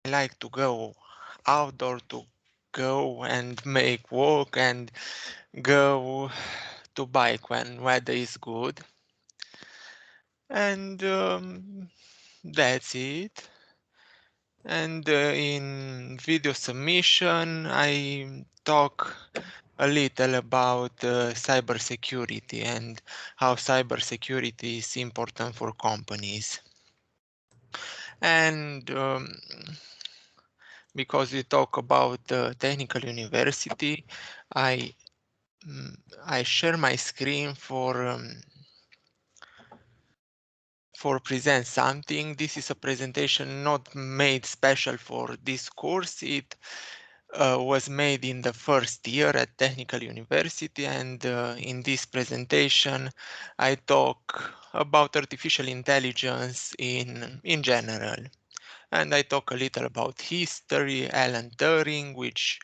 like to go outdoor, to go and make walk and go to bike when weather is good. And that's it. And in video submission, I talk a little about cybersecurity and how cybersecurity is important for companies. And because we talk about technical university, I mm, I share my screen for present something. This is a presentation not made special for this course. It was made in the first year at Technical University, and in this presentation I talk about artificial intelligence in general. And I talk a little about history, Alan Turing, which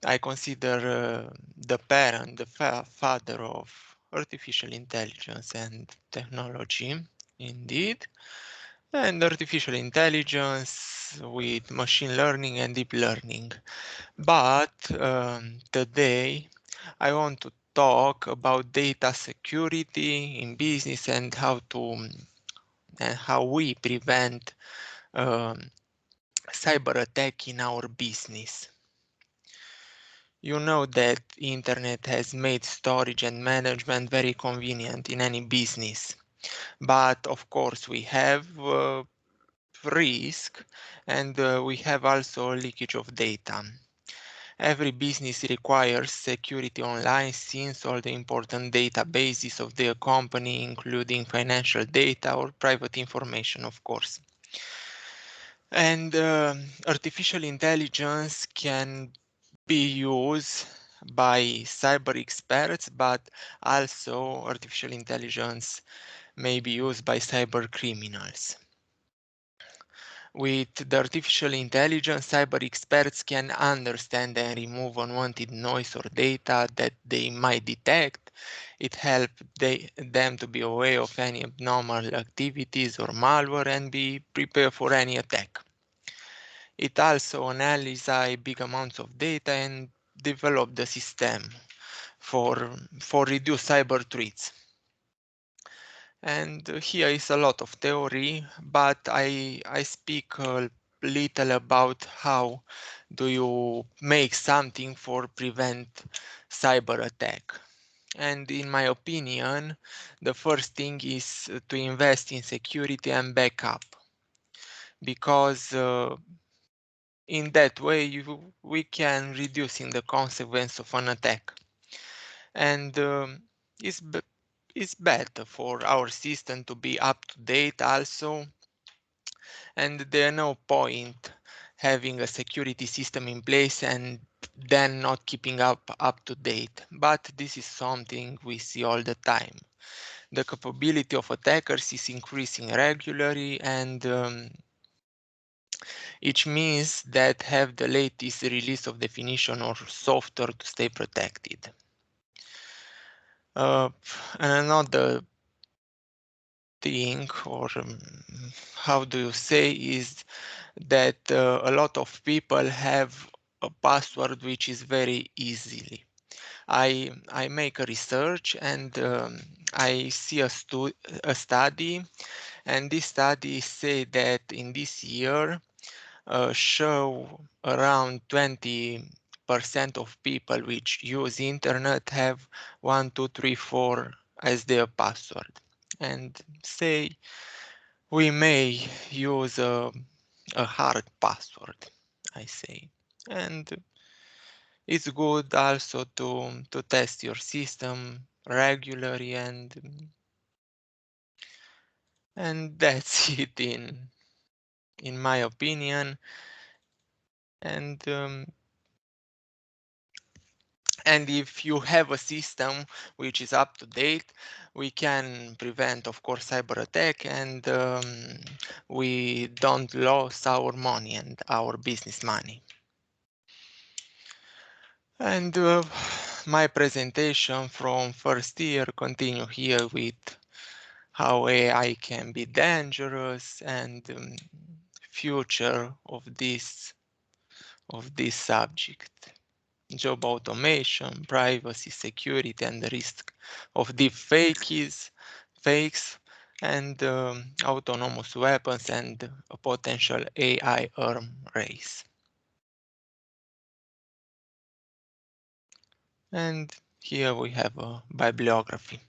I consider the parent, the father of artificial intelligence and technology, indeed. And artificial intelligence with machine learning and deep learning. But today I want to talk about data security in business and how we prevent um, cyber attack in our business. You know that internet has made storage and management very convenient in any business. But of course we have risk, and we have also leakage of data. Every business requires security online since all the important databases of their company, including financial data or private information, of course. And artificial intelligence can be used by cyber experts, but also artificial intelligence may be used by cyber criminals. With the artificial intelligence, cyber experts can understand and remove unwanted noise or data that they might detect. It helps them to be aware of any abnormal activities or malware and be prepared for any attack. It also analyzes big amounts of data and develop the system for reduce cyber threats. And here is a lot of theory, but I speak a little about how do you make something for prevent cyber attack. And in my opinion, the first thing is to invest in security and backup, because in that way we can reducing the consequence of an attack. And it's, it's better for our system to be up to date also, and there's no point having a security system in place and then not keeping up to date. But this is something we see all the time. The capability of attackers is increasing regularly, and it means that have the latest release of definition or software to stay protected. Uh, and another thing, or how do you say, is that a lot of people have a password which is very easily. I make a research, and I see a study, and this study say that in this year show around 20% of people which use internet have 1234 as their password, and say we may use a hard password, I say. And it's good also to test your system regularly, and that's it in my opinion. And and if you have a system which is up to date, we can prevent, of course, cyber attack, and we don't lose our money and our business money. And my presentation from first year continue here with how AI can be dangerous, and future of this subject. Job automation, privacy, security, and the risk of deep fakes, and autonomous weapons and a potential AI arm race. And here we have a bibliography.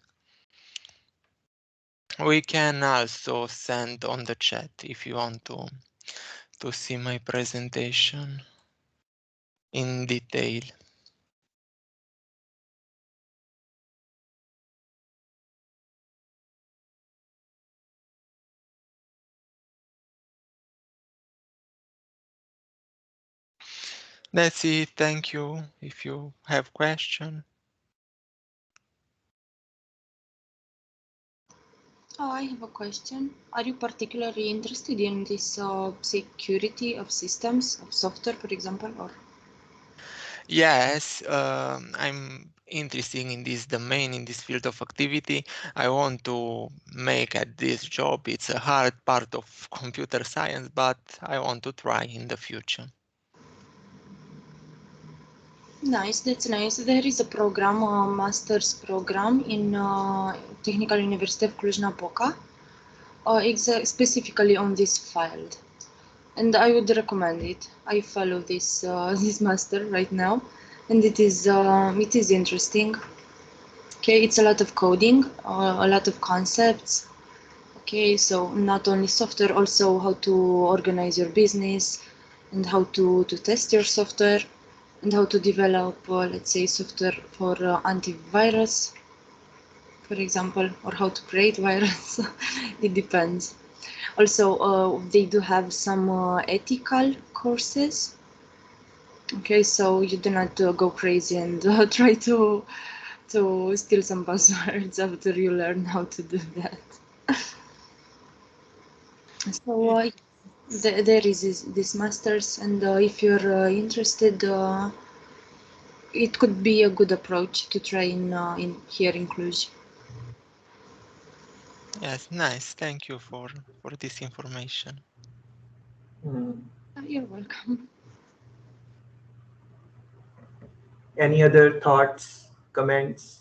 We can also send on the chat if you want to see my presentation in detail. That's it. Thank you. If you have question. I have a question. Are you particularly interested in this security of systems, of software, for example, or? Yes, I'm interested in this domain, in this field of activity. I want to make at this job. It's a hard part of computer science, but I want to try in the future. Nice, that's nice. There is a program, a master's program in Technical University of Cluj-Napoca, specifically on this field, and I would recommend it. I follow this this master right now, and it is interesting. Okay, it's a lot of coding, a lot of concepts. Okay, so not only software, also how to organize your business and how to test your software and how to develop, let's say, software for antivirus, for example, or how to create virus. It depends. Also, they do have some ethical courses. Okay, so you do not go crazy and try to steal some passwords after you learn how to do that. So there is this masters, and if you're interested, it could be a good approach to try in here in Cluj. Yes, nice. Thank you for this information. You're welcome. Any other thoughts, comments?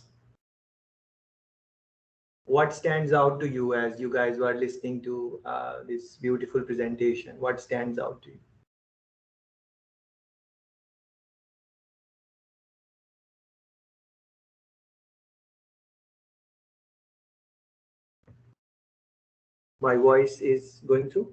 What stands out to you as you guys were listening to this beautiful presentation? What stands out to you? My voice is going through?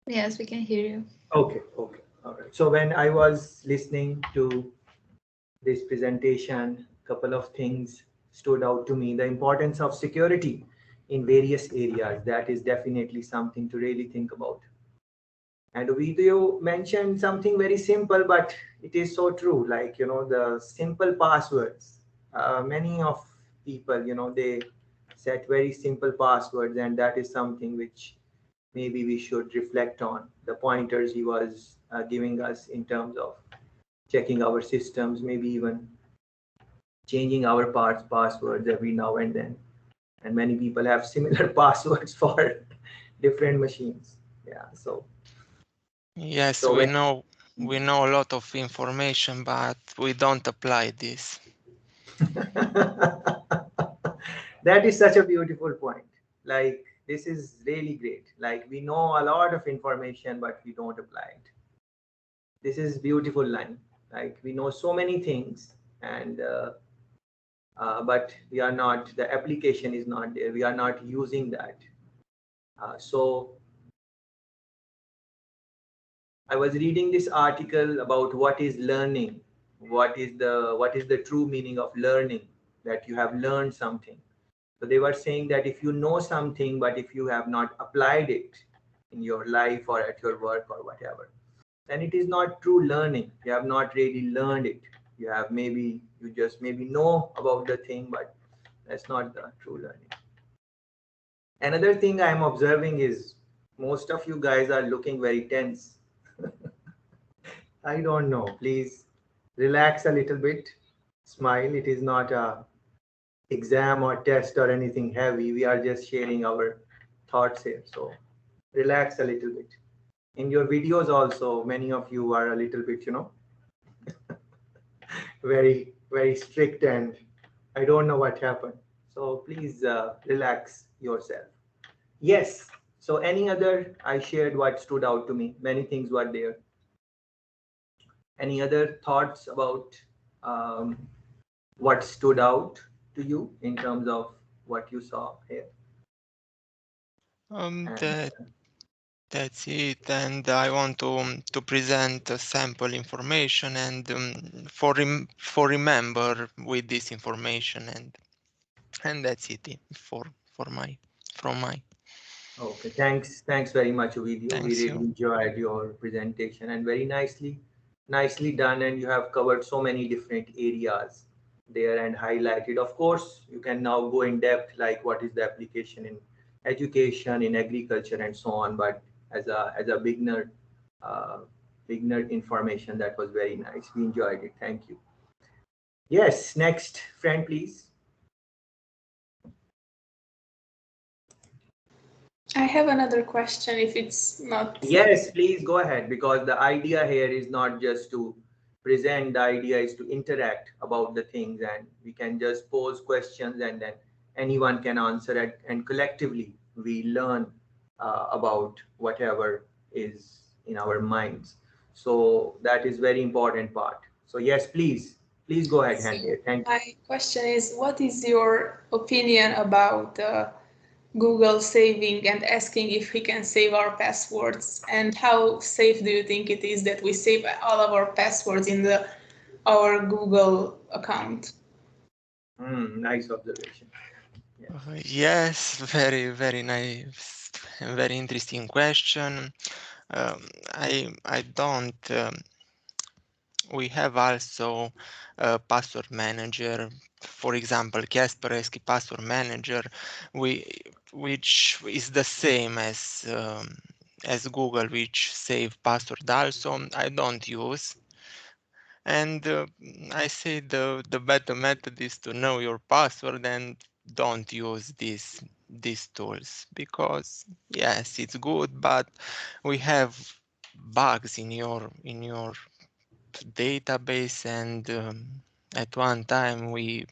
Yes, we can hear you. Okay, okay, all right. So when I was listening to this presentation, a couple of things stood out to me. The importance of security in various areas. That is definitely something to really think about. And Ovidio mentioned something very simple, but it is so true. Like, the simple passwords. Many of people, they set very simple passwords, and that is something which maybe we should reflect on. The pointers he was giving us in terms of checking our systems, maybe even changing our passwords every now and then. And many people have similar passwords for different machines. Yeah. So Yes, so when we know a lot of information, but we don't apply this. that is such a beautiful point. Like, this is really great. Like, we know a lot of information, but we don't apply it. This is beautiful line. Like, we know so many things, and but we are not. The application is not there. We are not using that. So I was reading this article about what is learning, what is the true meaning of learning, that you have learned something. So they were saying that if you know something, but if you have not applied it in your life or at your work or whatever, then it is not true learning. You have not really learned it. You just maybe know about the thing, but that's not the true learning. Another thing I'm observing is most of you guys are looking very tense. I don't know. Please relax a little bit. Smile. It is not a exam or test or anything heavy. We are just sharing our thoughts here. So relax a little bit. In your videos also, many of you are a little bit, very strict, and I don't know what happened. So please relax yourself. Yes. So any other, I shared what stood out to me. Many things were there. Any other thoughts about um, what stood out to you in terms of what you saw here? And That that's it, and I want to present sample information and for remember with this information, and that's it for my from my. okay, thanks very much, Ovidio. We Thanks really you. enjoyed your presentation and very nicely done. And you have covered so many different areas there and highlighted. Of course, you can now go in depth, like what is the application in education, in agriculture, and so on. But as a uh, beginner information, that was very nice. We enjoyed it. Thank you. Yes, next friend, please. I have another question if it's not. Yes, please go ahead, because the idea here is not just to present, the idea is to interact about the things, and we can just pose questions and then anyone can answer it, and collectively we learn about whatever is in our minds. So that is very important part. So yes, please go ahead, So Henry. Thank you. my question is, what is your opinion about Google saving and asking if he can save our passwords? And how safe do you think it is that we save all of our passwords in our Google account? Nice observation. Yes. Yes, very nice, very interesting question. Um, I don't. We have also a password manager, for example, Kaspersky Password Manager, we, which is the same as Google, which save password also. I don't use, and I say the better method is to know your password and don't use these tools, because yes, it's good, but we have bugs in your database, and at one time we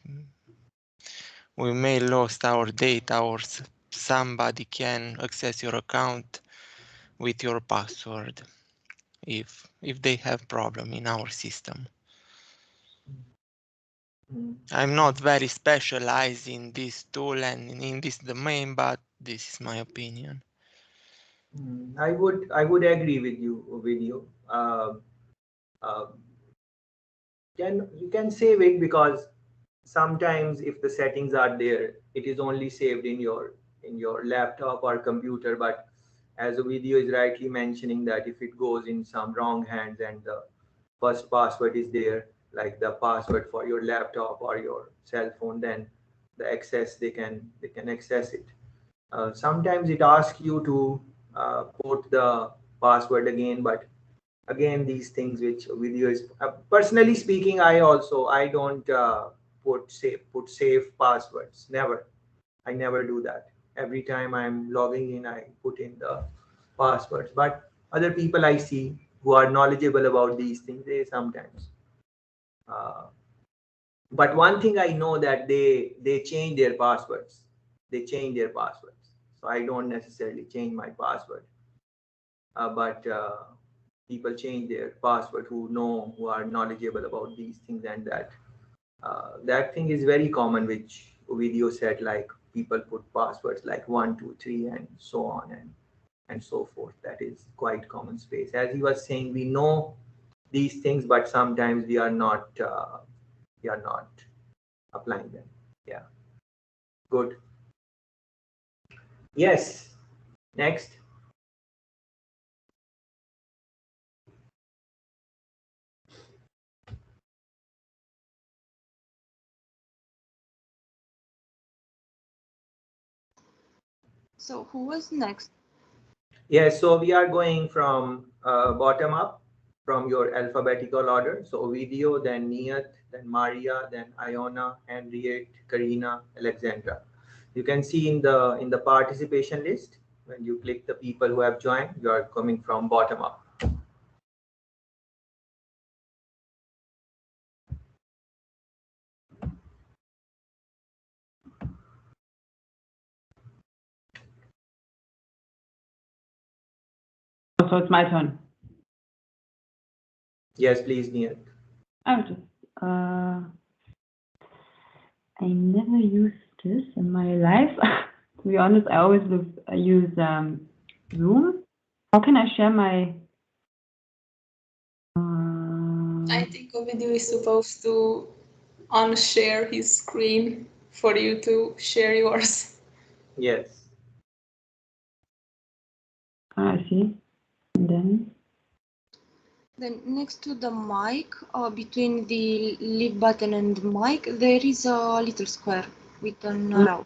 may lost our data, or somebody can access your account with your password if they have problem in our system. Mm, I'm not very specialized in this tool and in this domain, but this is my opinion. I would agree with you. Uh, can you can save it, because sometimes if the settings are there, it is only saved in your laptop or computer. But as a video is rightly mentioning, that if it goes in some wrong hands and the first password is there, like the password for your laptop or your cell phone, then the access they can access it. Sometimes it asks you to put the password again, but again these things which video is personally speaking, I don't put safe passwords. I never do that. Every time I'm logging in, I put in the passwords. But other people I see who are knowledgeable about these things, they sometimes uh, but one thing I know, that they change their passwords. So I don't necessarily change my password, but people change their password who are knowledgeable about these things. And that thing is very common, which video said, like people put passwords like 1 2 3 and so on, and so forth. That is quite common space. As he was saying, we know these things, but sometimes we are not applying them. Yeah, good. Yes, next. So who was next? Yes, so we are going from bottom up. from your alphabetical order. So Ovidio, then Niyat, then Maria, then Iona, Henriette, Karina, Alexandra. You can see in the participation list, when you click the people who have joined, you are coming from bottom up. So it's my turn. Yes, please, Niyat. I was just, I never used this in my life. To be honest, I always use Zoom. How can I share my? I think Ovidio is supposed to unshare his screen for you to share yours. Yes. I see. And Then next to the mic, between the leave button and the mic, there is a little square with an arrow.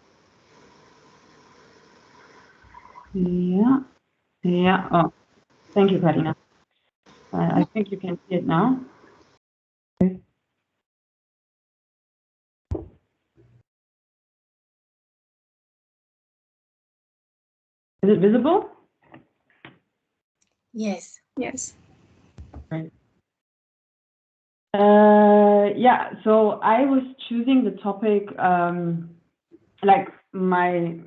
yeah, yeah. Oh, thank you, Karina. I think you can see it now. Okay. Is it visible? Yes. Yes. Right. Yeah, so I was choosing the topic, like my,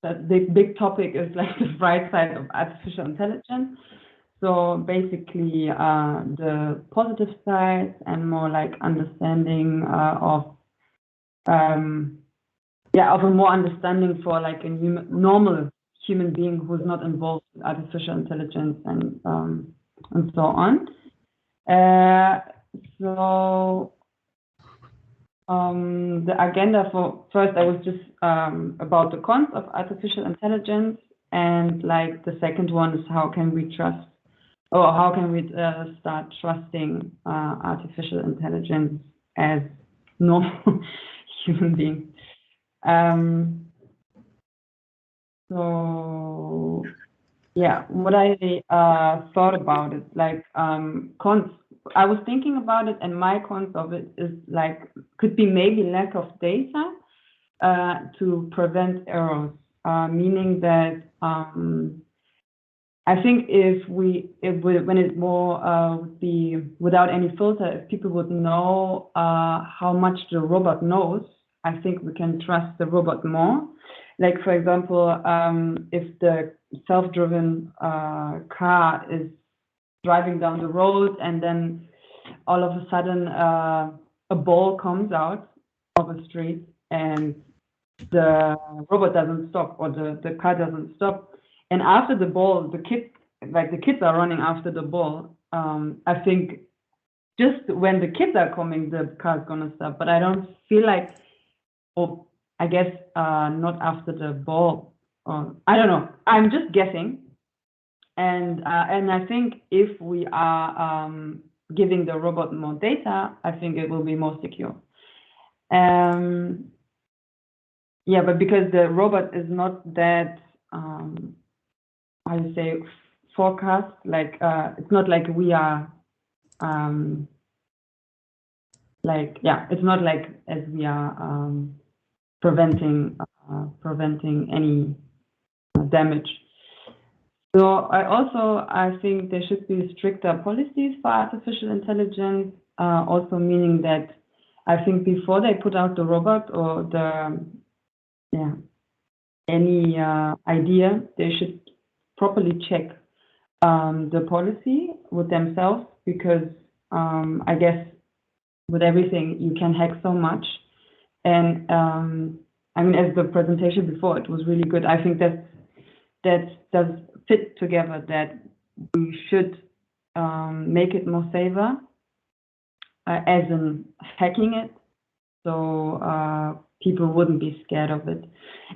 the big topic is like the bright side of artificial intelligence. So basically the positive side and more like understanding of a more understanding for like a normal human being who's not involved in artificial intelligence and so on. So the agenda for first, I was just about the cons of artificial intelligence, and like the second one is how can we trust, or how can we start trusting artificial intelligence as normal human beings. So yeah, what I thought about it, like cons. I was thinking about it, and my cons of it is like could be maybe lack of data to prevent errors, meaning that I think when it more would be without any filter, if people would know how much the robot knows, I think we can trust the robot more. Like for example, if the self-driven car is driving down the road and then all of a sudden a ball comes out of a street and the robot doesn't stop, or the car doesn't stop, and after the ball the kids are running after the ball, I think just when the kids are coming the car is gonna stop, but I don't feel like, or I guess not after the ball, or I don't know, I'm just guessing. And I think if we are giving the robot more data, I think it will be more secure. Yeah, but because the robot is not that, how you say, forecast, like it's not like we are, like, yeah, it's not like as we are preventing any damage. So I think there should be stricter policies for artificial intelligence, also meaning that I think before they put out the robot or any idea, they should properly check the policy with themselves, because I guess with everything you can hack so much. And I mean, as the presentation before, it was really good. I think that does fit together, that we should make it more safer, as in hacking it, so people wouldn't be scared of it.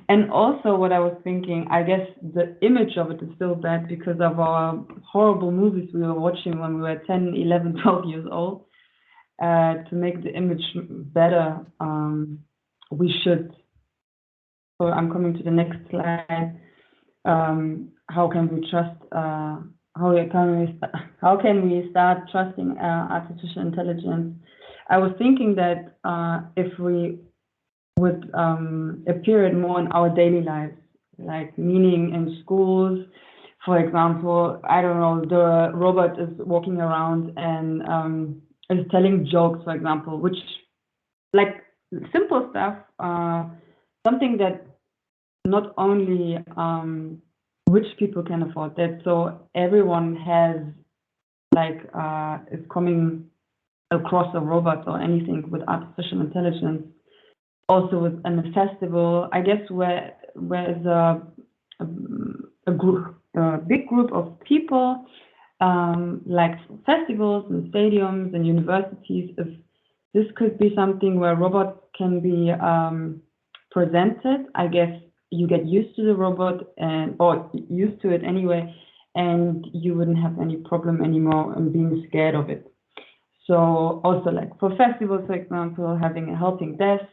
And also what I was thinking, I guess the image of it is still bad because of our horrible movies we were watching when we were 10, 11, 12 years old. To make the image better, we should, so I'm coming to the next slide. How can we trust how can we start trusting artificial intelligence? I was thinking that if we would appear it more in our daily lives, like meaning in schools, for example, I don't know, the robot is walking around and is telling jokes, for example, which like simple stuff, something that not only rich people can afford that, so everyone has like is coming across a robot or anything with artificial intelligence. Also with a festival, I guess where is a big group of people, like festivals and stadiums and universities. If this could be something where robots can be presented, I guess you get used to the robot or used to it anyway, and you wouldn't have any problem anymore in being scared of it. So also like for festivals, for example, having a helping desk,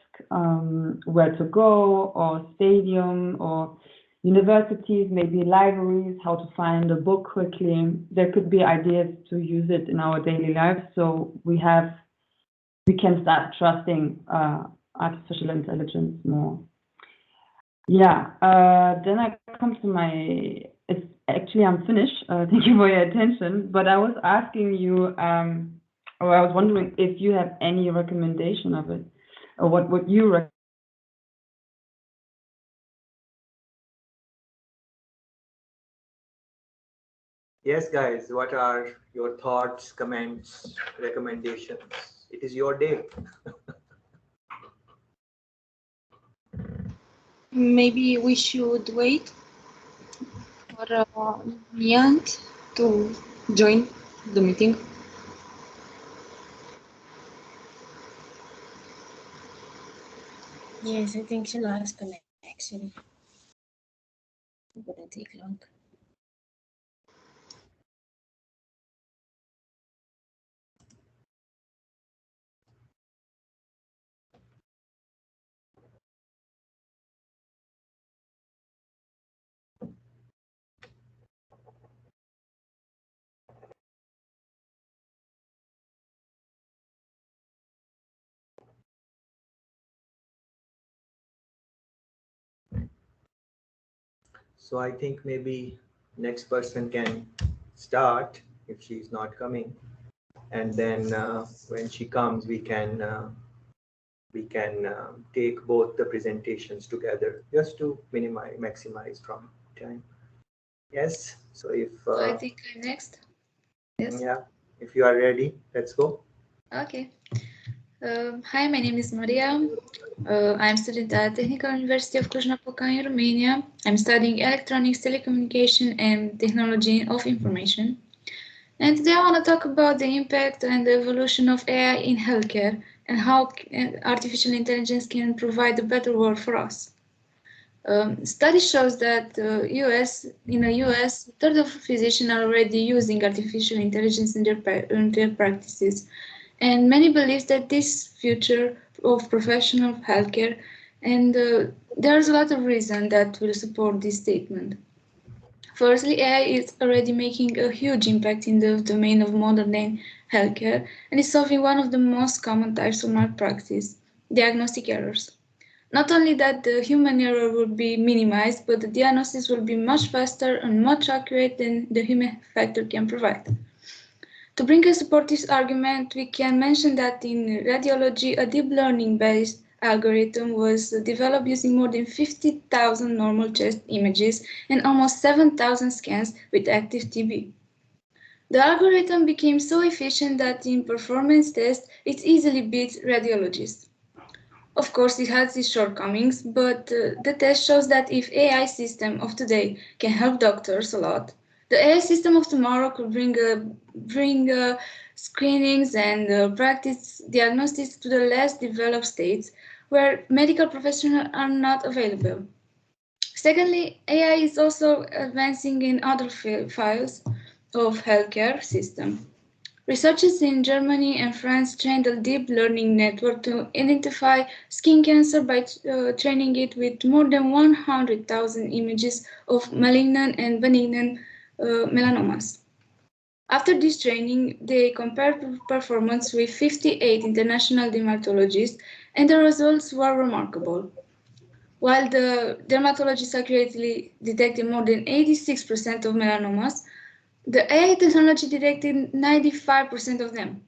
where to go, or stadium, or universities, maybe libraries, how to find a book quickly. There could be ideas to use it in our daily lives. So we can start trusting artificial intelligence more. Yeah, then I come to it's actually I'm finished. Thank you for your attention. But I was asking you, or I was wondering if you have any recommendation of it, or what would you recommend? Yes, guys, what are your thoughts, comments, recommendations? It is your day. Maybe we should wait for Niant to join the meeting. Yes, I think she lost connection. It wouldn't take long. So I think maybe next person can start if she's not coming, and then when she comes, we can take both the presentations together just to maximize from time. Yes. So if So I think I'm next. Yes. yeah, if you are ready, let's go. Okay. Hi, my name is Maria. I'm a student at Technical University of Cluj-Napoca in Romania. I'm studying electronics, telecommunication, and technology of information. And today I want to talk about the impact and the evolution of AI in healthcare and how artificial intelligence can provide a better world for us. Study shows that in the US, a third of physicians are already using artificial intelligence in their practices, and many believe that this future of professional healthcare, and there's a lot of reason that will support this statement. Firstly, AI is already making a huge impact in the domain of modern day healthcare and is solving one of the most common types of malpractice, diagnostic errors. Not only that the human error will be minimized, but the diagnosis will be much faster and much accurate than the human factor can provide. To bring a supportive argument, we can mention that in radiology, a deep learning-based algorithm was developed using more than 50,000 normal chest images and almost 7,000 scans with active TB. The algorithm became so efficient that in performance tests, it easily beats radiologists. Of course, it has its shortcomings, but the test shows that if AI system of today can help doctors a lot, the AI system of tomorrow could bring screenings and practice diagnostics to the less developed states where medical professionals are not available. Secondly, AI is also advancing in other fields of healthcare system. Researchers in Germany and France trained a deep learning network to identify skin cancer by training it with more than 100,000 images of malignant and benign melanomas. After this training, they compared performance with 58 international dermatologists, and the results were remarkable. While the dermatologists accurately detected more than 86% of melanomas, the AI technology detected 95% of them.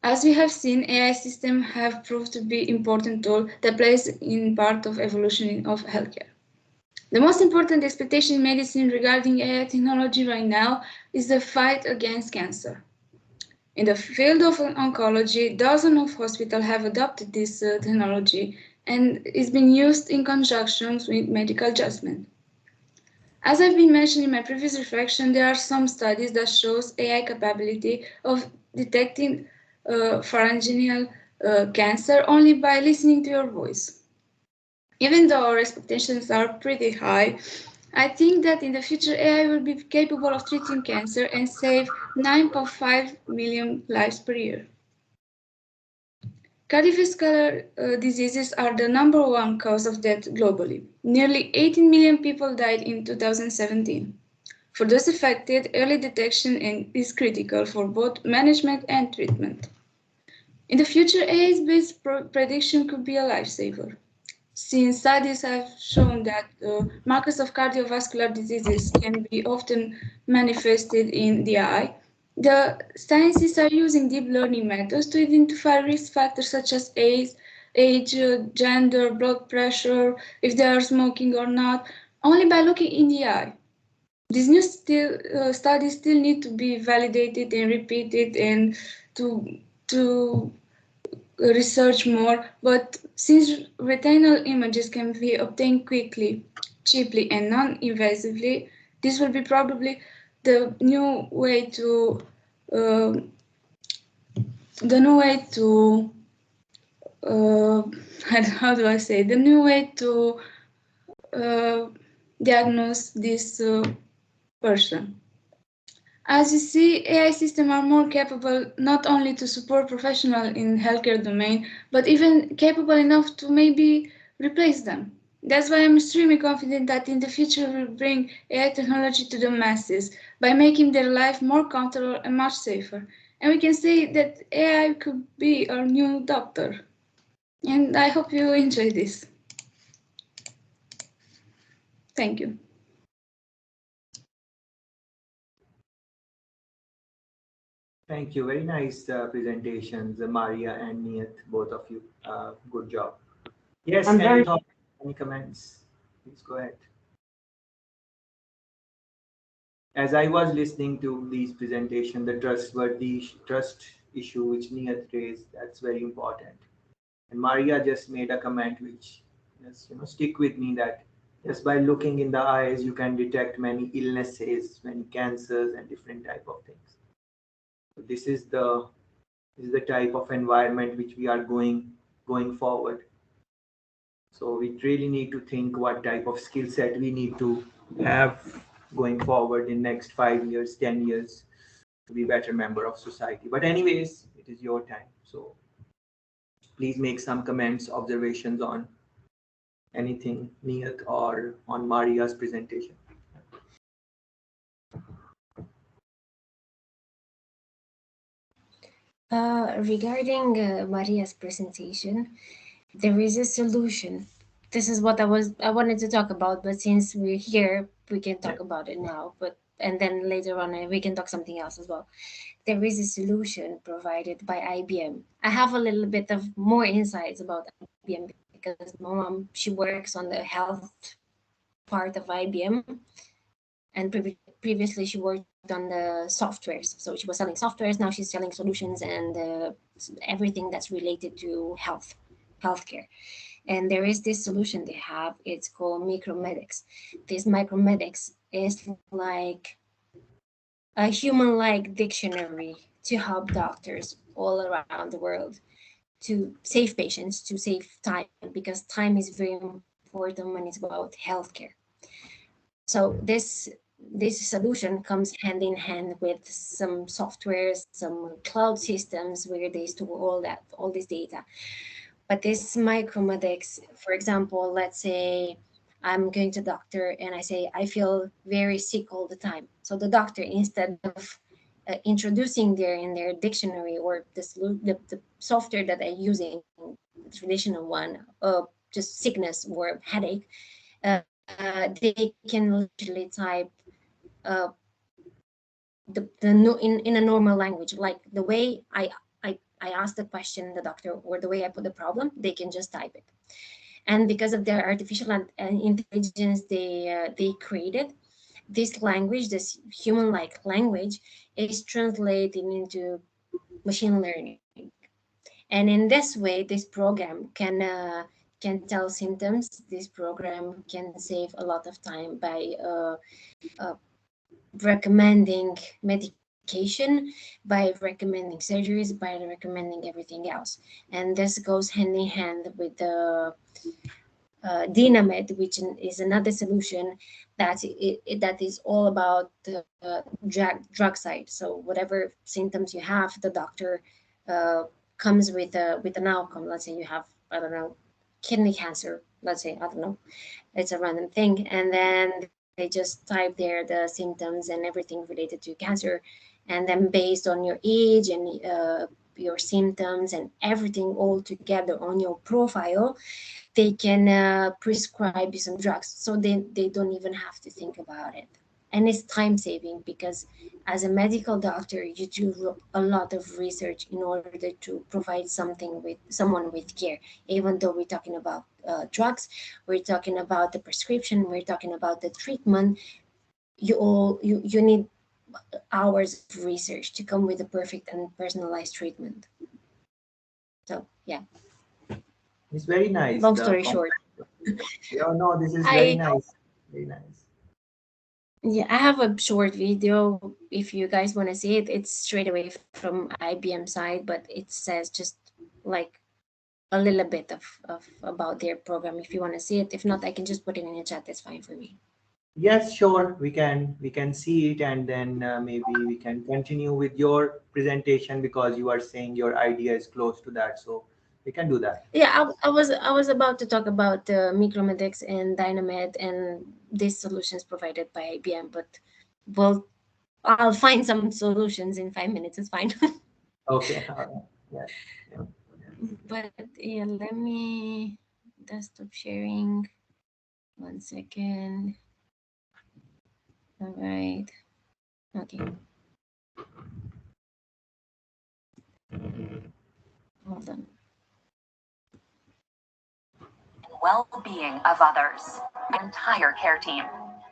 As we have seen, AI systems have proved to be important tool that plays in part of evolution of healthcare. The most important expectation in medicine regarding AI technology right now is the fight against cancer. In the field of oncology, dozens of hospitals have adopted this technology and it's been used in conjunction with medical judgment. As I've been mentioning in my previous reflection, there are some studies that shows AI capability of detecting pharyngeal cancer only by listening to your voice. Even though our expectations are pretty high, I think that in the future AI will be capable of treating cancer and save 9.5 million lives per year. Cardiovascular diseases are the number one cause of death globally. Nearly 18 million people died in 2017. For those affected, early detection is critical for both management and treatment. In the future, AI-based prediction could be a lifesaver, since studies have shown that markers of cardiovascular diseases can be often manifested in the eye. The scientists are using deep learning methods to identify risk factors such as age, gender, blood pressure, if they are smoking or not, only by looking in the eye. These new studies still need to be validated and repeated and to research more, but since retinal images can be obtained quickly, cheaply, and non-invasively, this will be probably the new way to uh, the new way to how do I say the new way to diagnose this person. As you see, AI systems are more capable not only to support professionals in healthcare domain, but even capable enough to maybe replace them. That's why I'm extremely confident that in the future we'll bring AI technology to the masses by making their life more comfortable and much safer. And we can say that AI could be our new doctor. And I hope you enjoy this. Thank you. Thank you. Very nice presentations, Maria and Niyat, both of you. Good job. Yes, I'm any very thoughts, any comments? Please go ahead. As I was listening to these presentation, the trust issue which Niyat raised, that's very important. And Maria just made a comment which just stick with me, that just by looking in the eyes you can detect many illnesses, many cancers and different type of things. So this is the type of environment which we are going forward. So we really need to think what type of skill set we need to have going forward in next 5 years, 10 years, to be better member of society. But anyways, it is your time. So please make some comments, observations on anything, Niyat, or on Maria's presentation. Regarding Maria's presentation, there is a solution. This is what I wanted to talk about, but since we're here, we can talk about it now. But and then later on, we can talk something else as well. There is a solution provided by IBM. I have a little bit of more insights about IBM because my mom, she works on the health part of IBM, and previously she worked on the softwares. So she was selling softwares. Now she's selling solutions and everything that's related to healthcare. And there is this solution they have. It's called micromedics. This micromedics is like a human-like dictionary to help doctors all around the world to save patients, to save time, because time is very important when it's about healthcare. So this solution comes hand in hand with some softwares, some cloud systems where they store all this data. But this micromedics, for example, let's say I'm going to doctor and I say I feel very sick all the time. So the doctor, instead of introducing there in their dictionary or the software that I'm using, the traditional one, just sickness or headache, they can literally type uh, in a normal language, like the way I ask the question, the doctor, or the way I put the problem, they can just type it. And because of their artificial intelligence they created, this language, this human-like language, is translated into machine learning. And in this way, this program can tell symptoms. This program can save a lot of time by uh, recommending medication, by recommending surgeries, by recommending everything else. And this goes hand in hand with the Dynamed, which is another solution that is all about the drug side. So whatever symptoms you have, the doctor uh, comes with an outcome. Let's say you have, I don't know, kidney cancer. Let's say, I don't know, it's a random thing, and then they just type there the symptoms and everything related to cancer, and then based on your age and your symptoms and everything all together on your profile, they can prescribe you some drugs, so they don't even have to think about it. And it's time saving because as a medical doctor you do a lot of research in order to provide something with someone with care. Even though we're talking about drugs, we're talking about the prescription, we're talking about the treatment, you need hours of research to come with a perfect and personalized treatment. So yeah, It's very nice. long story short. Yeah, no, this is very I nice. Very nice. Yeah, I have a short video. If you guys want to see it, it's straight away from IBM side, but it says just like a little bit of about their program. If you want to see it, if not, I can just put it in the chat. That's fine for me. Yes, sure. We can see it, and then maybe we can continue with your presentation because you are saying your idea is close to that, so we can do that. Yeah, I was about to talk about Micromedics and Dynamed and these solutions provided by IBM, but well, I'll find some solutions in 5 minutes. It's fine. Okay. All right. Yeah. Yeah. But yeah, let me desktop sharing. 1 second. All right. Okay. Hold on. Well-being of others, entire care team.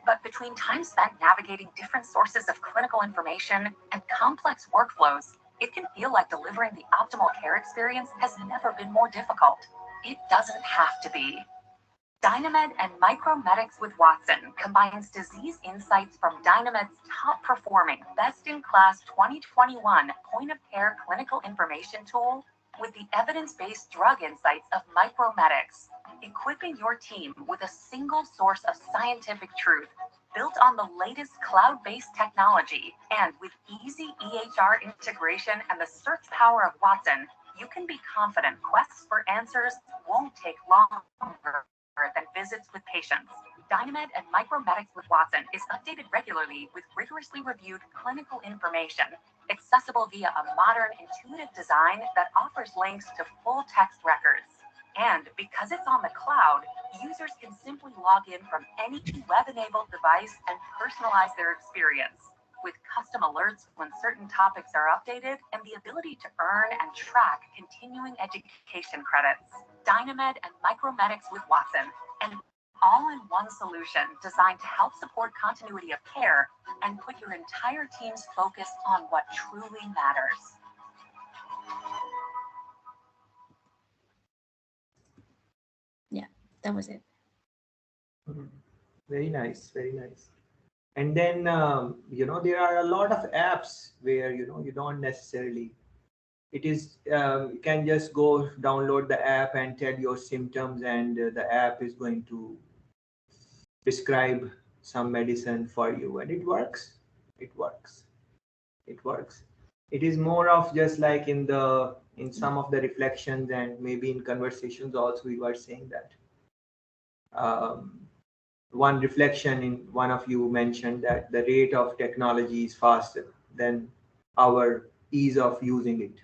But between time spent navigating different sources of clinical information and complex workflows, it can feel like delivering the optimal care experience has never been more difficult. It doesn't have to be. Dynamed and Micromedics with Watson combines disease insights from Dynamed's top-performing, best-in-class 2021 point-of-care clinical information tool with the evidence-based drug insights of Micromedics, equipping your team with a single source of scientific truth built on the latest cloud-based technology. And with easy EHR integration and the search power of Watson, you can be confident quests for answers won't take longer than visits with patients. Dynamed and Micromedics with Watson is updated regularly with rigorously reviewed clinical information, accessible via a modern, intuitive design that offers links to full text records. And because it's on the cloud, users can simply log in from any web-enabled device and personalize their experience, with custom alerts when certain topics are updated and the ability to earn and track continuing education credits. Dynamed and Micromedics with Watson, an all-in-one solution designed to help support continuity of care and put your entire team's focus on what truly matters. Yeah, that was it. Mhm. Very nice. Very nice. And then there are a lot of apps where you don't necessarily. It is you can just go download the app and tell your symptoms, and the app is going to prescribe some medicine for you, and it works. It works. It works. It is more of just like in some of the reflections and maybe in conversations also we were saying that um, one reflection in one of you mentioned that the rate of technology is faster than our ease of using it.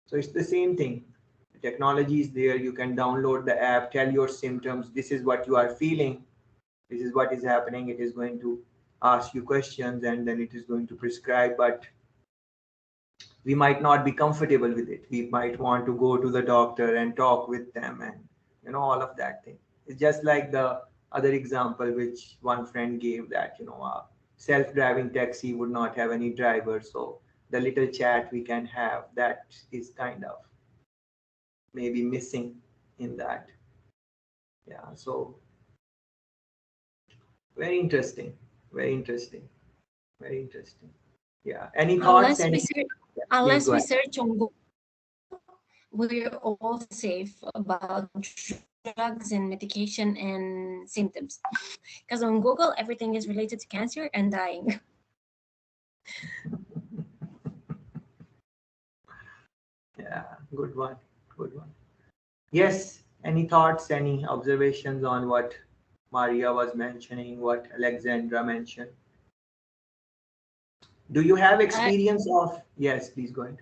So it's the same thing. The technology is there. You can download the app, tell your symptoms. This is what you are feeling. This is what is happening. It is going to ask you questions and then it is going to prescribe. But we might not be comfortable with it. We might want to go to the doctor and talk with them and all of that thing. It's just like the other example which one friend gave, that a self-driving taxi would not have any driver, so the little chat we can have, that is kind of maybe missing in that. Yeah, so very interesting, very interesting, very interesting. Yeah, any thoughts? Please Unless go we ahead. search on Google, we're all safe about drugs and medication and symptoms. Because on Google, everything is related to cancer and dying. Yeah, good one, good one. Yes, any thoughts, any observations on what Maria was mentioning, what Alexandra mentioned? Do you have experience of? Yes, please go ahead.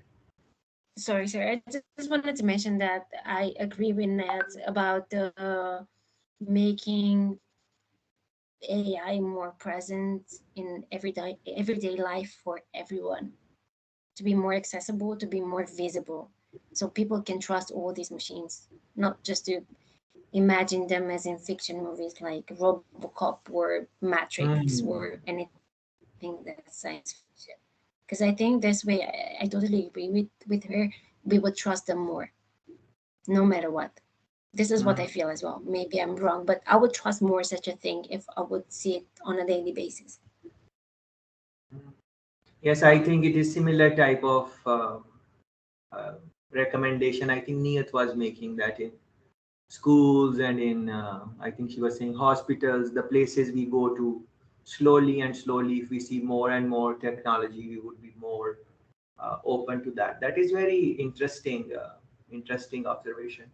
Sorry, sir. I just wanted to mention that I agree with Ned about making AI more present in everyday life for everyone, to be more accessible, to be more visible, so people can trust all these machines, not just to imagine them as in fiction movies like Robocop or Matrix or anything that's science fiction. Because I think this way, I totally agree with her. We would trust them more, no matter what. This is what I feel as well. Maybe I'm wrong, but I would trust more such a thing if I would see it on a daily basis. Yes, I think it is similar type of recommendation. I think Niyat was making that in schools and in, I think she was saying hospitals, the places we go to. Slowly and slowly, if we see more and more technology, we would be more open to that. That is very interesting, interesting observation.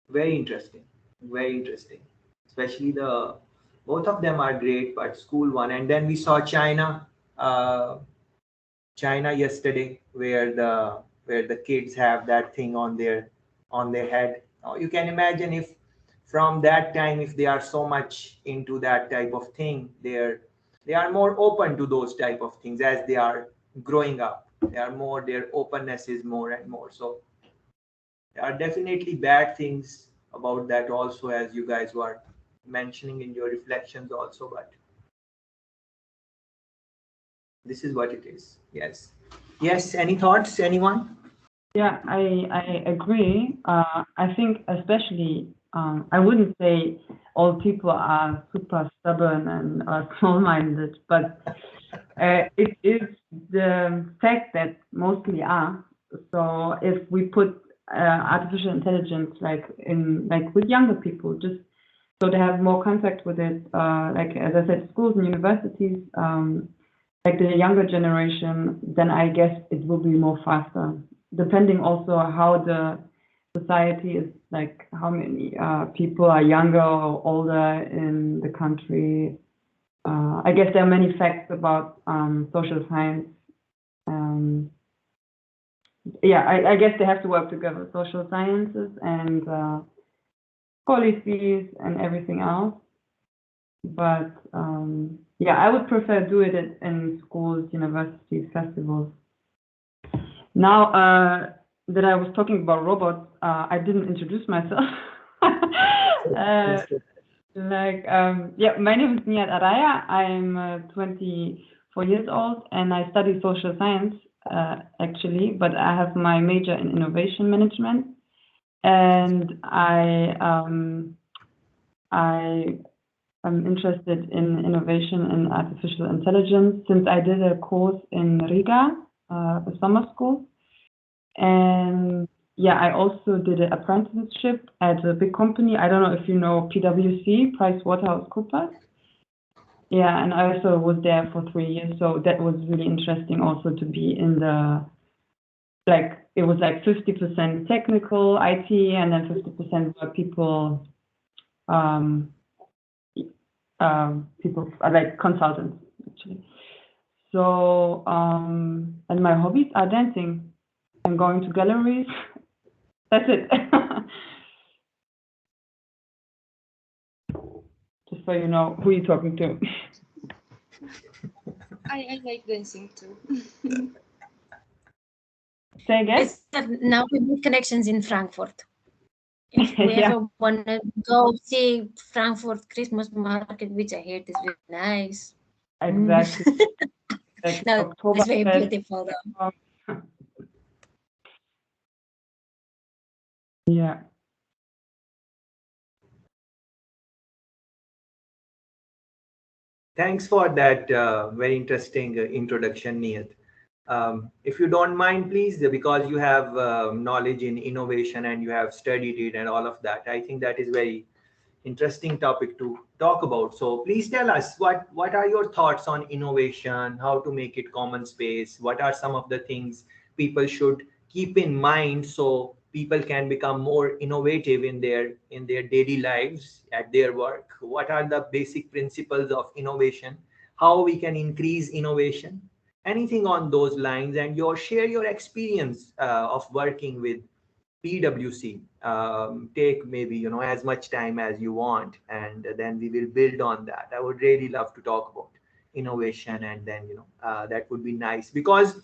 Very interesting, very interesting. Especially the both of them are great, but school one. And then we saw China, China yesterday, where the kids have that thing on their head. Now, you can imagine if from that time, if they are so much into that type of thing, they are more open to those type of things as they are growing up. They are more, their openness is more and more. So there are definitely bad things about that also, as you guys were mentioning in your reflections also, but this is what it is. Yes. Yes, any thoughts, anyone? Yeah, I agree. I think especially, I wouldn't say all people are super stubborn and small-minded, but it is the fact that mostly are. So if we put artificial intelligence like with younger people, just so they have more contact with it, like as I said, schools and universities, like the younger generation, then I guess it will be more faster. Depending also how the society is, like how many people are younger or older in the country. I guess there are many facts about social science. Yeah, I guess they have to work together, social sciences and policies and everything else. But yeah, I would prefer do it in schools, universities, festivals. Now that I was talking about robots, I didn't introduce myself. Yeah, my name is Nihat Araya. I'm 24 years old and I study social science actually, but I have my major in innovation management, and I am interested in innovation and artificial intelligence since I did a course in Riga, a summer school. And yeah, I also did an apprenticeship at a big company. I don't know if you know PwC, PricewaterhouseCoopers. Yeah, and I also was there for 3 years. So that was really interesting also to be in the, like, it was like 50% technical IT and then 50% were people, people like consultants actually. So, and my hobbies are dancing and going to galleries. That's it. Just so you know who you're talking to. I like dancing too. Say again? It's that now we make connections in Frankfurt. If we Yeah. ever want to go see Frankfurt Christmas market, which I heard is very nice. Exactly. Like No, it's very Oktoberfest. beautiful though. Yeah. Thanks for that very interesting introduction, Niyat. If you don't mind, please, because you have knowledge in innovation and you have studied it and all of that, I think that is very interesting topic to talk about. So please tell us what are your thoughts on innovation, how to make it common space, what are some of the things people should keep in mind so people can become more innovative in their daily lives at their work. What are the basic principles of innovation, how we can increase innovation, anything on those lines, and share your experience of working with PwC. Take maybe as much time as you want, and then we will build on that. I would really love to talk about innovation, and then that would be nice, because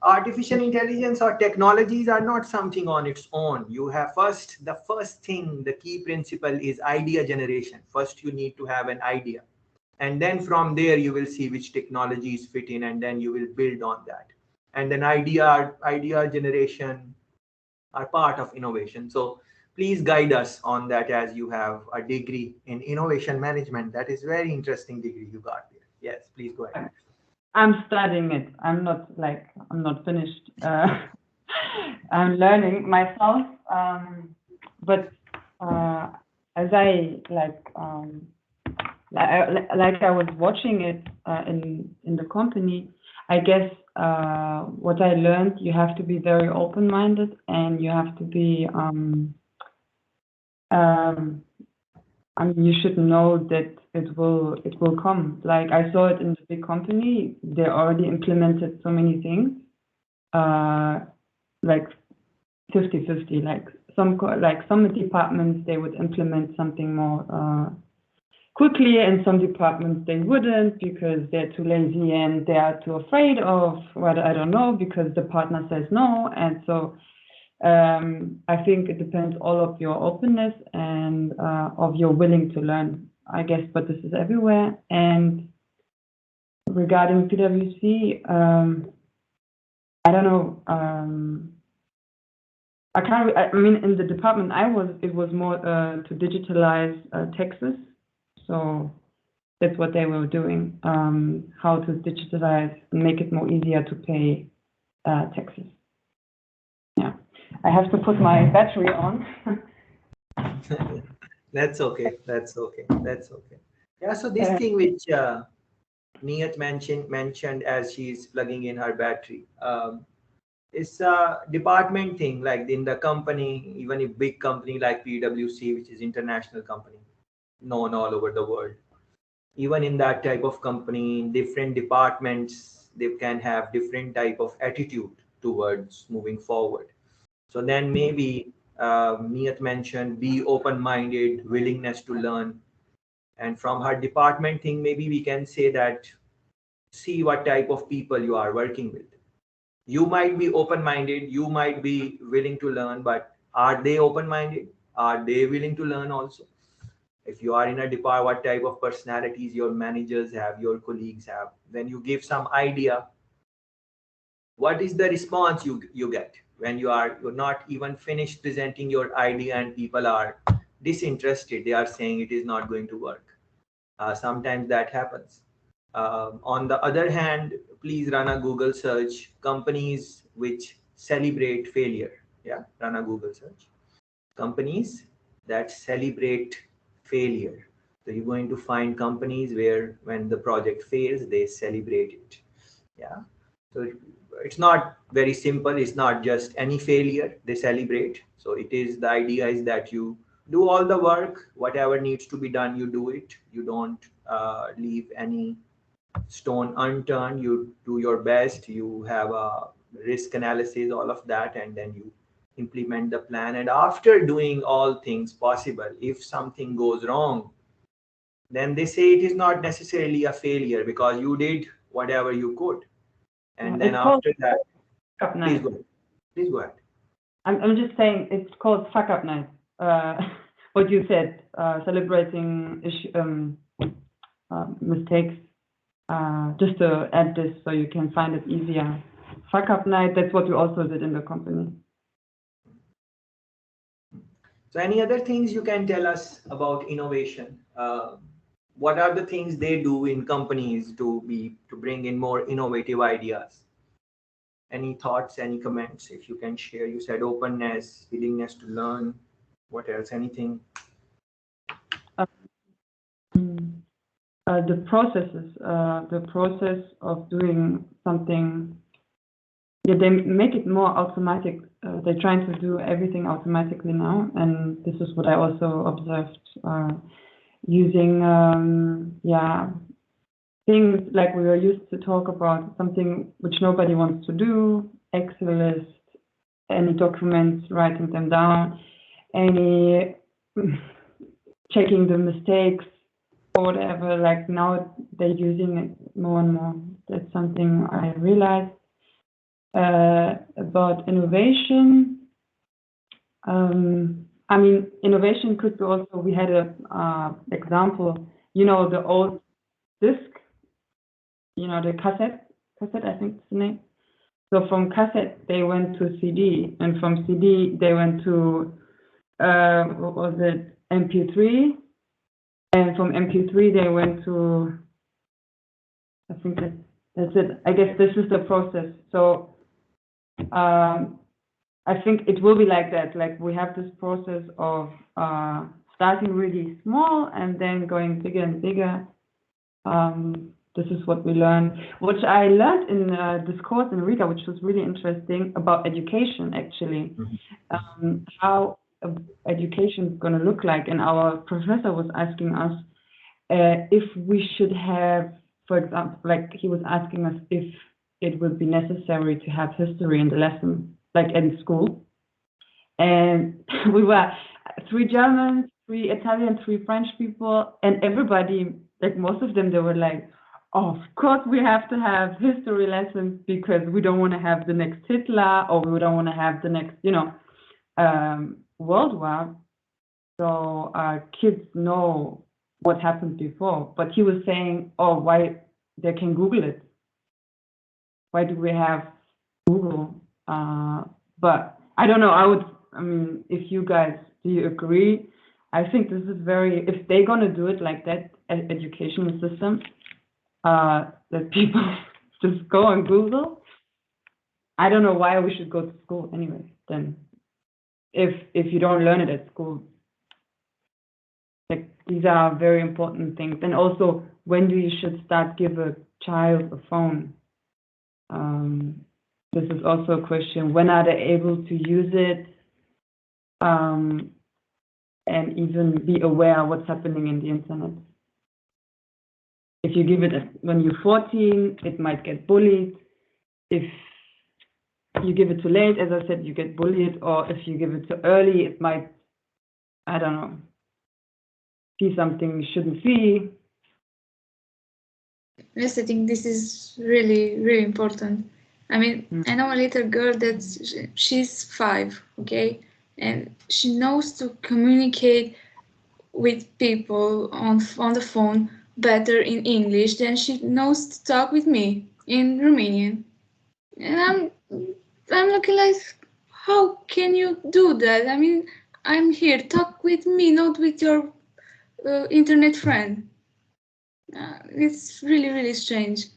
artificial intelligence or technologies are not something on its own. You have the first thing, the key principle is idea generation. First, you need to have an idea, and then from there you will see which technologies fit in, and then you will build on that. And then idea generation are part of innovation. So please guide us on that, as you have a degree in innovation management. That is very interesting degree you got there. Yes, please go ahead. I'm studying it. I'm not finished. I'm learning myself. But as I I was watching it in the company, I guess what I learned, you have to be very open-minded, and you have to be I mean, you should know that it will come. Like I saw it in the big company, they already implemented so many things, like 50-50. Like some departments they would implement something more quickly, and some departments they wouldn't because they're too lazy and they are too afraid of what, I don't know, because the partner says no. And so I think it depends all of your openness and of your willing to learn, I guess, but this is everywhere. And regarding PwC, I don't know. I mean, in the department I was, it was more to digitalize taxes. So that's what they were doing, how to digitalize and make it more easier to pay taxes. Yeah, I have to put my battery on. That's okay. That's okay. That's okay. Yeah. So this thing which Niyat mentioned as she's plugging in her battery, it's a department thing. Like in the company, even a big company like PwC, which is international company, known all over the world. Even in that type of company, different departments, they can have different type of attitude towards moving forward. So then maybe Niyat mentioned be open-minded, willingness to learn. And from her department thing, maybe we can say that see what type of people you are working with. You might be open-minded, you might be willing to learn, but are they open-minded? Are they willing to learn also? If you are in a department, what type of personalities your managers have, your colleagues have. When you give some idea, what is the response you get when you're not even finished presenting your idea and people are disinterested? They are saying it is not going to work. Sometimes that happens. On the other hand, please run a Google search, companies which celebrate failure. Yeah, run a Google search. Companies that celebrate failure. So you're going to find companies where when the project fails, they celebrate it. Yeah. So it's not very simple. It's not just any failure they celebrate. So the idea is that you do all the work, whatever needs to be done, you do it. You don't leave any stone unturned. You do your best. You have a risk analysis, all of that, and then you implement the plan. And after doing all things possible, if something goes wrong, then they say it is not necessarily a failure because you did whatever you could. And then after that, please go ahead. Please go ahead. I'm just saying it's called fuck up night. What you said, celebrating mistakes. Just to add this so you can find it easier. Fuck up night, that's what we also did in the company. So any other things you can tell us about innovation? What are the things they do in companies to bring in more innovative ideas? Any thoughts, any comments, if you can share? You said openness, willingness to learn. What else? Anything? The processes, the process of doing something. Yeah, they make it more automatic. They're trying to do everything automatically now, and this is what I also observed. Using things like we were used to talk about, something which nobody wants to do, Excel list, any documents, writing them down, any checking the mistakes or whatever. Like now they're using it more and more. That's something I realized. About innovation. I mean, innovation could be also, we had a example, you know, the old disc, you know, the cassette, I think is the name. So from cassette, they went to CD, and from CD, they went to, what was it, MP3, and from MP3, they went to, I think that's it. I guess this is the process. So I think it will be like that. Like we have this process of starting really small and then going bigger and bigger. This is what we learn. Which I learned in this course in Riga, which was really interesting about education, actually. How education is going to look like. And our professor was asking us if we should have, for example, like he was asking us if it would be necessary to have history in the lesson, like in school. And we were 3 Germans, 3 Italian, 3 French people, and everybody, like most of them, they were like, oh, of course we have to have history lessons because we don't want to have the next Hitler or we don't want to have the next, you know, World War. So kids know what happened before. But he was saying, oh, why they can Google it? Why do we have Google? But I don't know. I mean, if you guys, do you agree? I think this is very, if they're going to do it like that, educational system, that people just go on Google, I don't know why we should go to school anyway, then. If you don't learn it at school. Like, these are very important things. And also, when do you should start give a child a phone? This is also a question. When are they able to use it? And even be aware of what's happening in the internet. If you give it when you're 14, it might get bullied. If you give it too late, as I said, you get bullied. Or if you give it too early, it might, I don't know, see something you shouldn't see. Yes, I think this is really, really important. I mean, I know a little girl that she's 5, okay? And she knows to communicate with people on the phone better in English than she knows to talk with me in Romanian. And I'm looking like, how can you do that? I mean, I'm here, talk with me, not with your internet friend. It's really, really strange.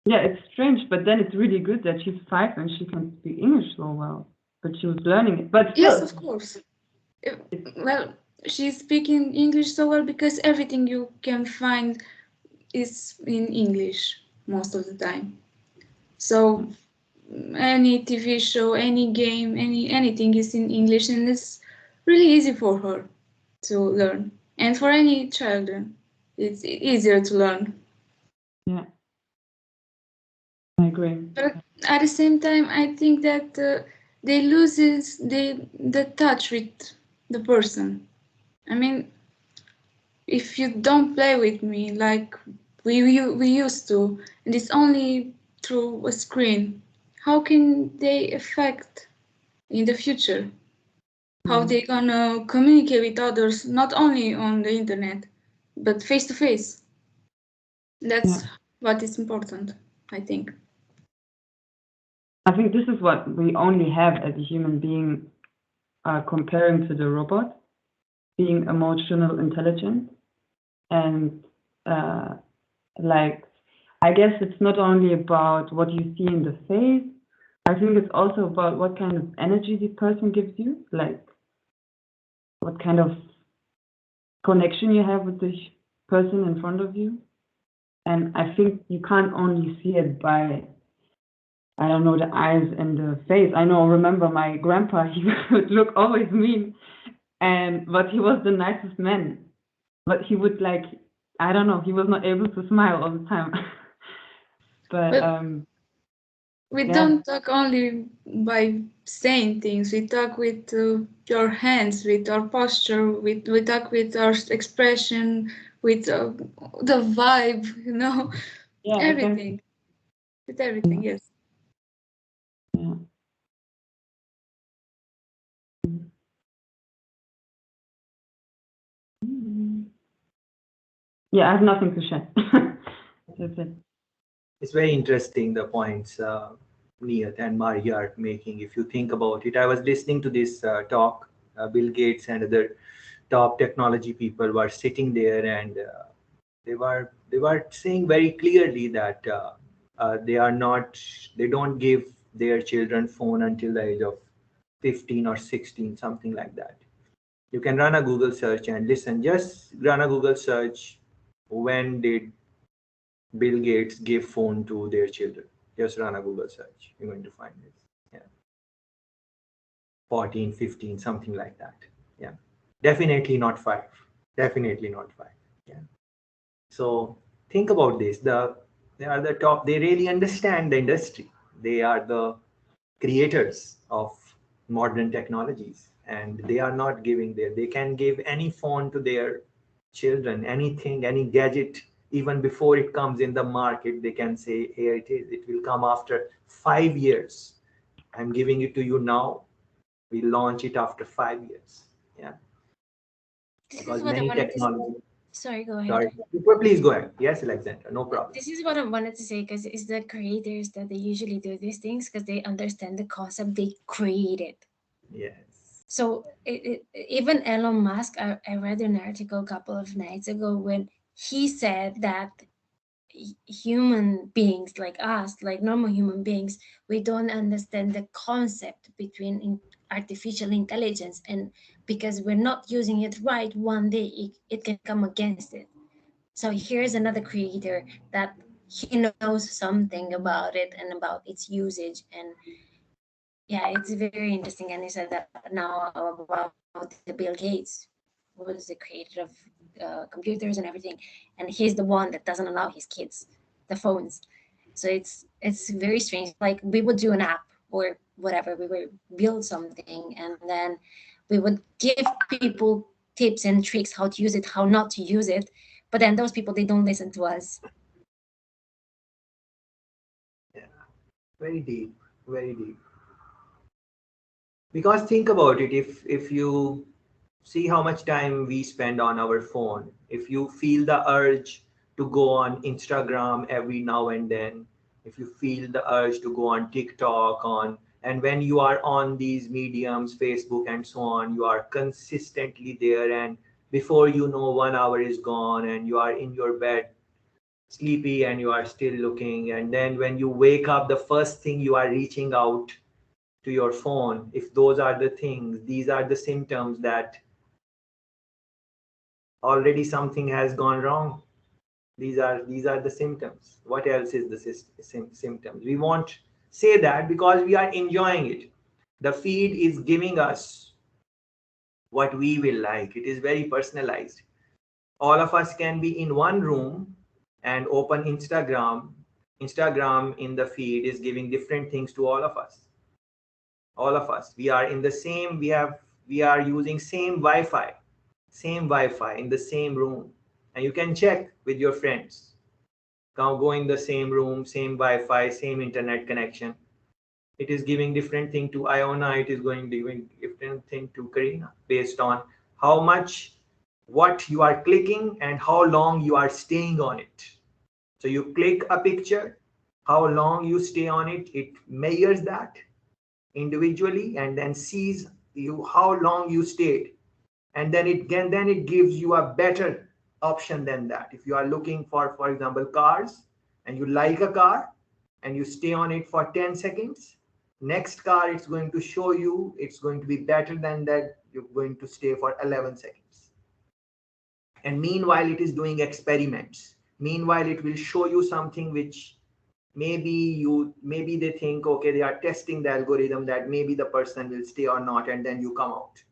Yeah, it's strange, but then it's really good that she's 5 and she can speak English so well. But she was learning it. But still, yes, of course. Well, she's speaking English so well because everything you can find is in English most of the time. So any TV show, any game, anything is in English, and it's really easy for her to learn. And for any child, it's easier to learn. Yeah, I agree. But at the same time, I think that they loses the touch with the person. I mean, if you don't play with me like we used to, and it's only through a screen, how can they affect in the future? How they gonna communicate with others, not only on the internet, but face to face? That's what is important, I think. I think this is what we only have as a human being, comparing to the robot, being emotional intelligence. And like, I guess it's not only about what you see in the face. I think it's also about what kind of energy the person gives you, like what kind of connection you have with the person in front of you. And I think you can't only see it by, I don't know, the eyes and the face. Remember my grandpa, he would look always mean, but he was the nicest man. But he would like, I don't know, he was not able to smile all the time. But we yeah. don't talk only by saying things. We talk with your hands, with our posture, we talk with our expression, with the vibe, Yeah, everything. With everything, yes. Yeah. Yeah, I have nothing to share. That's it. It's very interesting, the points Niyat and Maria are making. If you think about it, I was listening to this talk. Bill Gates and other top technology people were sitting there, and they were saying very clearly that they don't give their children phone until the age of 15 or 16, something like that. You can run a Google search and listen. Just run a Google search. When did Bill Gates give phone to their children? Just run a Google search. You're going to find this. Yeah. 14, 15, something like that. Yeah. Definitely not 5. Definitely not 5. Yeah. So think about this. They are the top. They really understand the industry. They are the creators of modern technologies, and they are not giving their. They can give any phone to their children, anything, any gadget, even before it comes in the market. They can say, here it is. It will come after 5 years. I'm giving it to you now. We launch it after 5 years. Yeah. This Because is what I many wanted to say. technology. Sorry, go ahead. Sorry. Please go ahead. Yes, Alexandra. No problem. This is what I wanted to say because it's the creators that they usually do these things because they understand the concept they created. Yes. So even Elon Musk, I read an article a couple of nights ago when he said that human beings like us, like normal human beings, we don't understand the concept between artificial intelligence, and because we're not using it right, one day it can come against it. So here's another creator that he knows something about it and about its usage. And yeah, it's very interesting. And he said that now about the Bill Gates, who was the creator of computers and everything, and he's the one that doesn't allow his kids the phones. So it's very strange. Like we would do an app or whatever, we would build something, and then we would give people tips and tricks how to use it, how not to use it. But then those people, they don't listen to us. Yeah. Very deep. Very deep. Because think about it, if you see how much time we spend on our phone, if you feel the urge to go on Instagram every now and then, if you feel the urge to go on TikTok, and when you are on these mediums, Facebook and so on, you are consistently there, and before you know 1 hour is gone and you are in your bed sleepy and you are still looking, and then when you wake up, the first thing you are reaching out to your phone. If those are the things, these are the symptoms that already something has gone wrong. These are the symptoms. What else is the symptoms? We won't say that because we are enjoying it. The feed is giving us what we will like. It is very personalized. All of us can be in one room and open Instagram, in the feed is giving different things to all of us. All of us, we are in the same, we are using same Wi-Fi in the same room, and you can check with your friends. Go in the same room, same Wi-Fi, same internet connection. It is giving different thing to Iona, it is going giving different thing to Karina, based on how much, what you are clicking and how long you are staying on it. So you click a picture, how long you stay on it, it measures that individually and then sees you how long you stayed, and then it gives you a better option than that. If you are looking for example, cars, and you like a car and you stay on it for 10 seconds, next car it's going to show you, it's going to be better than that, you're going to stay for 11 seconds. And meanwhile it is doing experiments. Meanwhile it will show you something which maybe they think, okay, they are testing the algorithm that maybe the person will stay or not, and then you come out.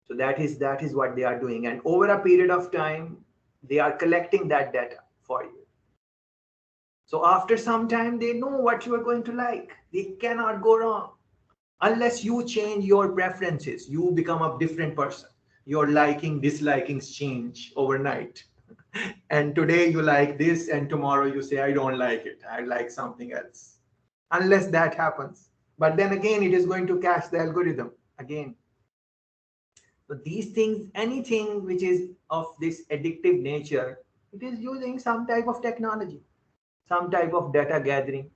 So that is what they are doing, and over a period of time they are collecting that data for you. So after some time they know what you are going to like. They cannot go wrong unless you change your preferences. You become a different person, your liking dislikings change overnight. And today you like this and tomorrow you say, I don't like it, I like something else. Unless that happens, but then again it is going to catch the algorithm again. So these things, anything which is of this addictive nature, it is using some type of technology, some type of data gathering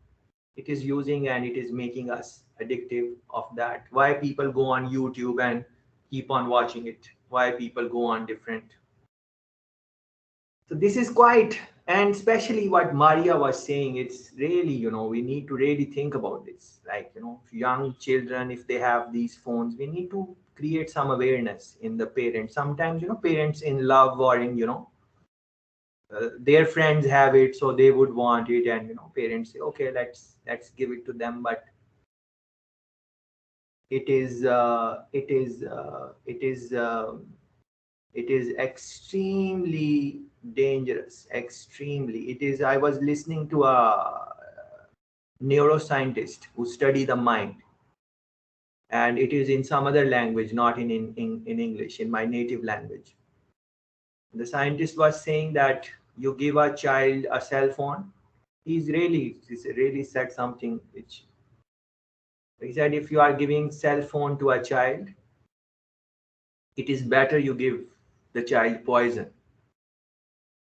it is using, and it is making us addictive of that. Why people go on YouTube and keep on watching it, why people go on different. So this is quite, and especially what Maria was saying, it's really, we need to really think about this. Like, young children, if they have these phones, we need to create some awareness in the parents. Sometimes, parents in love or in, their friends have it, so they would want it, and parents say, okay, let's give it to them. But it is extremely dangerous, extremely. It is, I was listening to a neuroscientist who study the mind, and it is in some other language, not in English, in my native language. The scientist was saying that you give a child a cell phone, he's really said something which he said, if you are giving cell phone to a child, it is better you give the child poison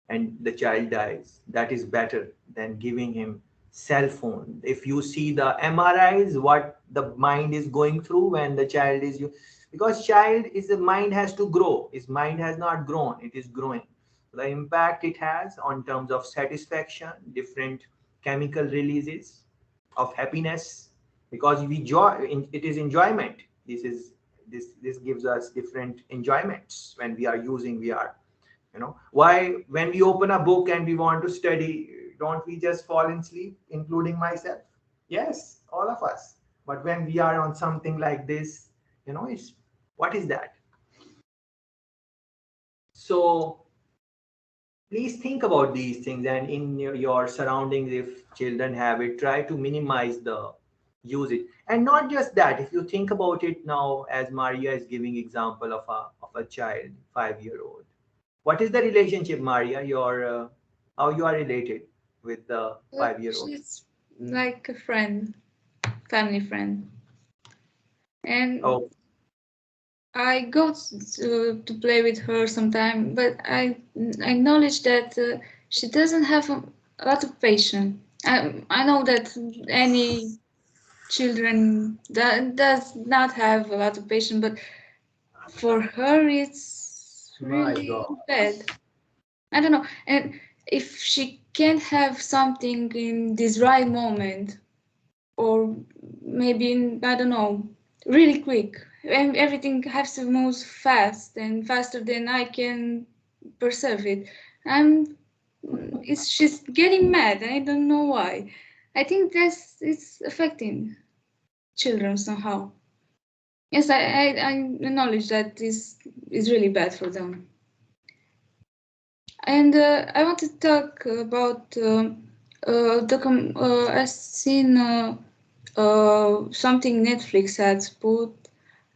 and the child dies. That is better than giving him cell phone. If you see the MRIs, what the mind is going through when the child is because child is, the mind has to grow. His mind has not grown, it is growing. The impact it has on terms of satisfaction, different chemical releases of happiness, because we it is enjoyment. This gives us different enjoyments when we are using VR. Why, when we open a book and we want to study, don't we just fall in sleep, including myself? Yes, all of us. But when we are on something like this, it's, what is that? So please think about these things, and in your surroundings, if children have it, try to minimize the use it. And not just that, if you think about it now, as Maria is giving example of a child, 5-year-old. What is the relationship, Maria? Your how you are related with the 5-year-old? She's like a friend, family friend. And Oh, I go to play with her sometime, but I acknowledge that she doesn't have a lot of patience. I know that any children does not have a lot of patience, but for her it's my really God. bad. I don't know. And if she can't have something in this right moment, or maybe I don't know, really quick, and everything has to move fast and faster than I can perceive it. She's getting mad. I don't know why. I think it's affecting children somehow. Yes, I acknowledge that this is really bad for them. And I want to talk about I've seen something Netflix has put,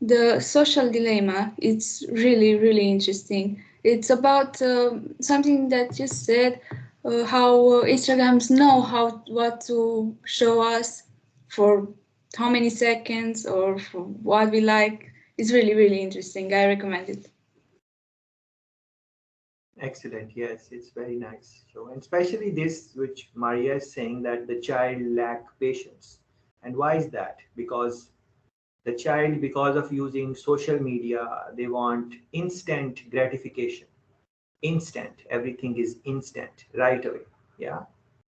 the social dilemma. It's really, really interesting. It's about something that you said, how Instagrams know what to show us for how many seconds or for what we like. It's really, really interesting. I recommend it. Excellent. Yes, it's very nice show, and especially this, which Maria is saying that the child lack patience. And why is that? Because the child, because of using social media, they want instant gratification. Instant. Everything is instant, right away. Yeah.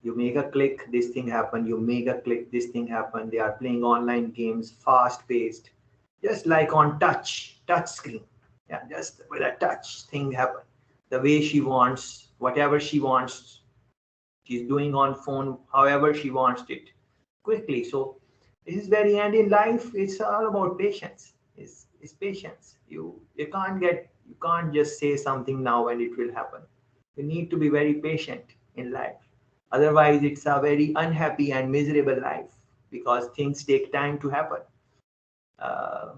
You make a click, this thing happen. You make a click, this thing happen. They are playing online games, fast paced, just like on touch screen. Yeah, just with a touch thing happen. The way she wants, whatever she wants, she's doing on phone, however she wants it, quickly. So this is very, and in life, it's all about patience. It's patience. You can't just say something now and it will happen. You need to be very patient in life. Otherwise, it's a very unhappy and miserable life because things take time to happen. Uh,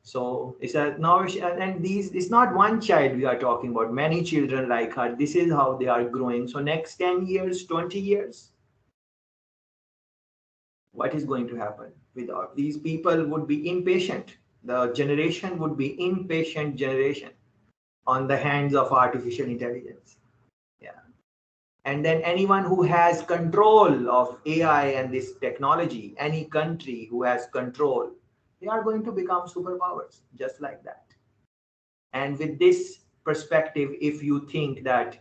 so it's a now, and these, it's not one child we are talking about, many children like her. This is how they are growing. So next 10 years, 20 years, what is going to happen with all these people would be impatient. The generation would be impatient generation on the hands of artificial intelligence. Yeah. And then anyone who has control of AI and this technology, any country who has control, they are going to become superpowers just like that. And with this perspective, if you think that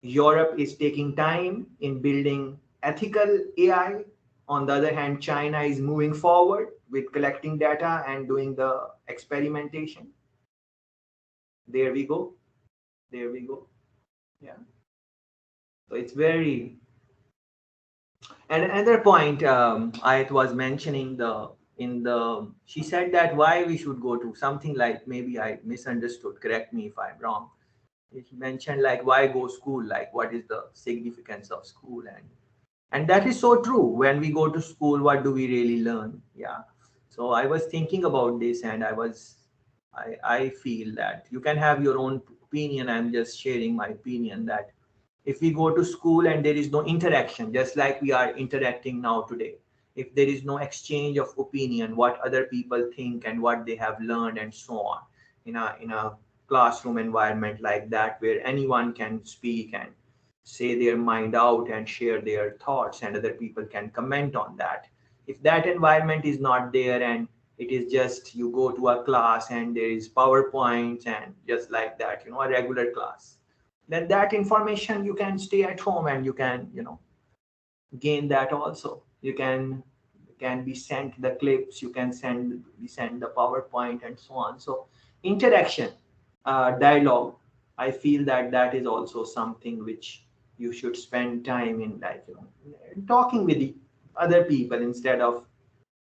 Europe is taking time in building ethical AI, on the other hand, China is moving forward with collecting data and doing the experimentation. There we go. There we go. Yeah. So it's very. And another point, I was mentioning she said that why we should go to something like, maybe I misunderstood. Correct me if I'm wrong. He mentioned like why go school, like what is the significance of school, and that is so true. When we go to school, what do we really learn? Yeah. So I was thinking about this, and I feel that you can have your own opinion. I'm just sharing my opinion that if we go to school and there is no interaction, just like we are interacting now today, if there is no exchange of opinion, what other people think and what they have learned and so on, in a classroom environment like that, where anyone can speak and say their mind out and share their thoughts and other people can comment on that. If that environment is not there, and it is just you go to a class and there is PowerPoints and just like that, a regular class, then that information you can stay at home and you can gain that also. You can be sent the clips, you can send the PowerPoint and so on. So interaction, dialogue, I feel that that is also something which you should spend time in, like talking with the other people instead of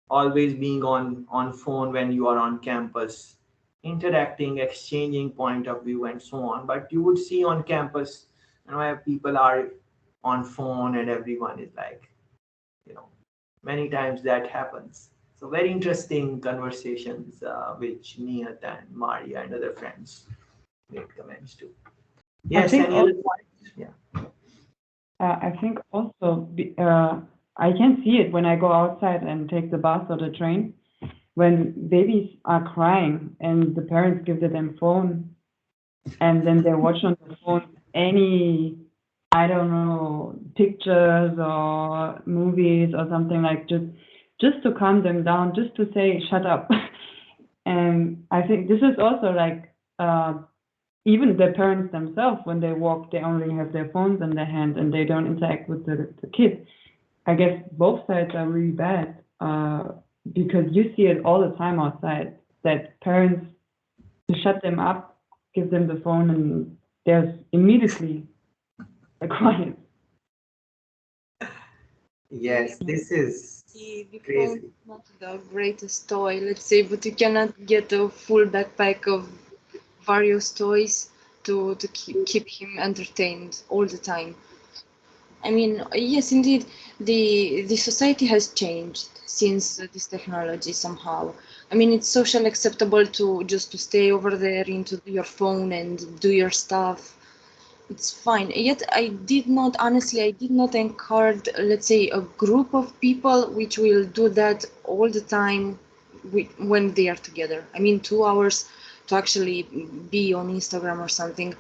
always being on phone when you are on campus, interacting, exchanging point of view and so on. But you would see on campus, where people are on phone and everyone is like, many times that happens. So very interesting conversations, which Niyat and Maria and other friends made comments to. Yes, any other points? Yeah. I think also I can see it when I go outside and take the bus or the train. When babies are crying and the parents give them phone, and then they watch on the phone any, I don't know, pictures or movies or something, like just to calm them down, just to say shut up. And I think this is also like even the parents themselves, when they walk, they only have their phones in their hand and they don't interact with the kids. I guess both sides are really bad, because you see it all the time outside, that parents shut them up, give them the phone, and there's immediately a quiet. Yes, this is The phone crazy. is not the greatest toy, let's say, but you cannot get a full backpack of various toys to keep him entertained all the time. I mean, yes, indeed, the society has changed since this technology somehow. I mean, it's socially acceptable to just to stay over there into your phone and do your stuff. It's fine. Yet I did not encourage, let's say, a group of people which will do that all the time when they are together. I mean, 2 hours to actually be on Instagram or something.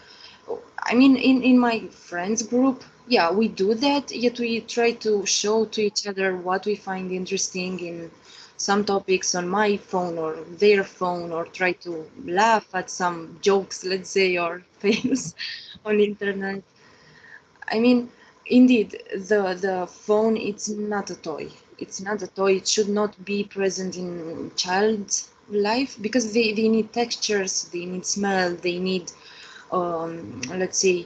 I mean, in my friends group, yeah, we do that, yet we try to show to each other what we find interesting in some topics on my phone or their phone, or try to laugh at some jokes, let's say, or fails on internet. I mean, indeed, the phone, it's not a toy. It's not a toy. It should not be present in child's life because they need textures, they need smell, they need let's say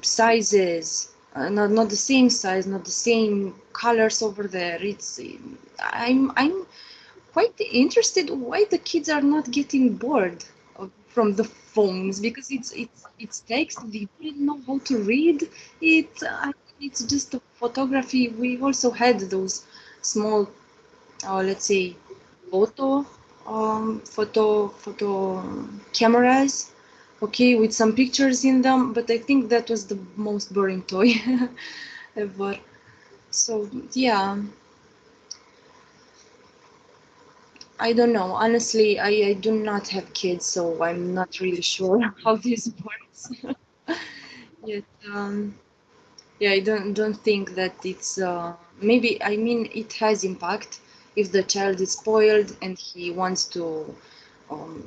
sizes, not the same size, not the same colors over there. It's I'm quite interested why the kids are not getting bored from the phones, because it's text. They didn't know how to read it. It's just a photography. We also had those small, let's say, photo photo cameras, okay, with some pictures in them, but I think that was the most boring toy ever. So yeah, I don't know. Honestly, I do not have kids, so I'm not really sure how this works. Yet, yeah, I don't think that it's maybe. I mean, it has impact if the child is spoiled and he wants to,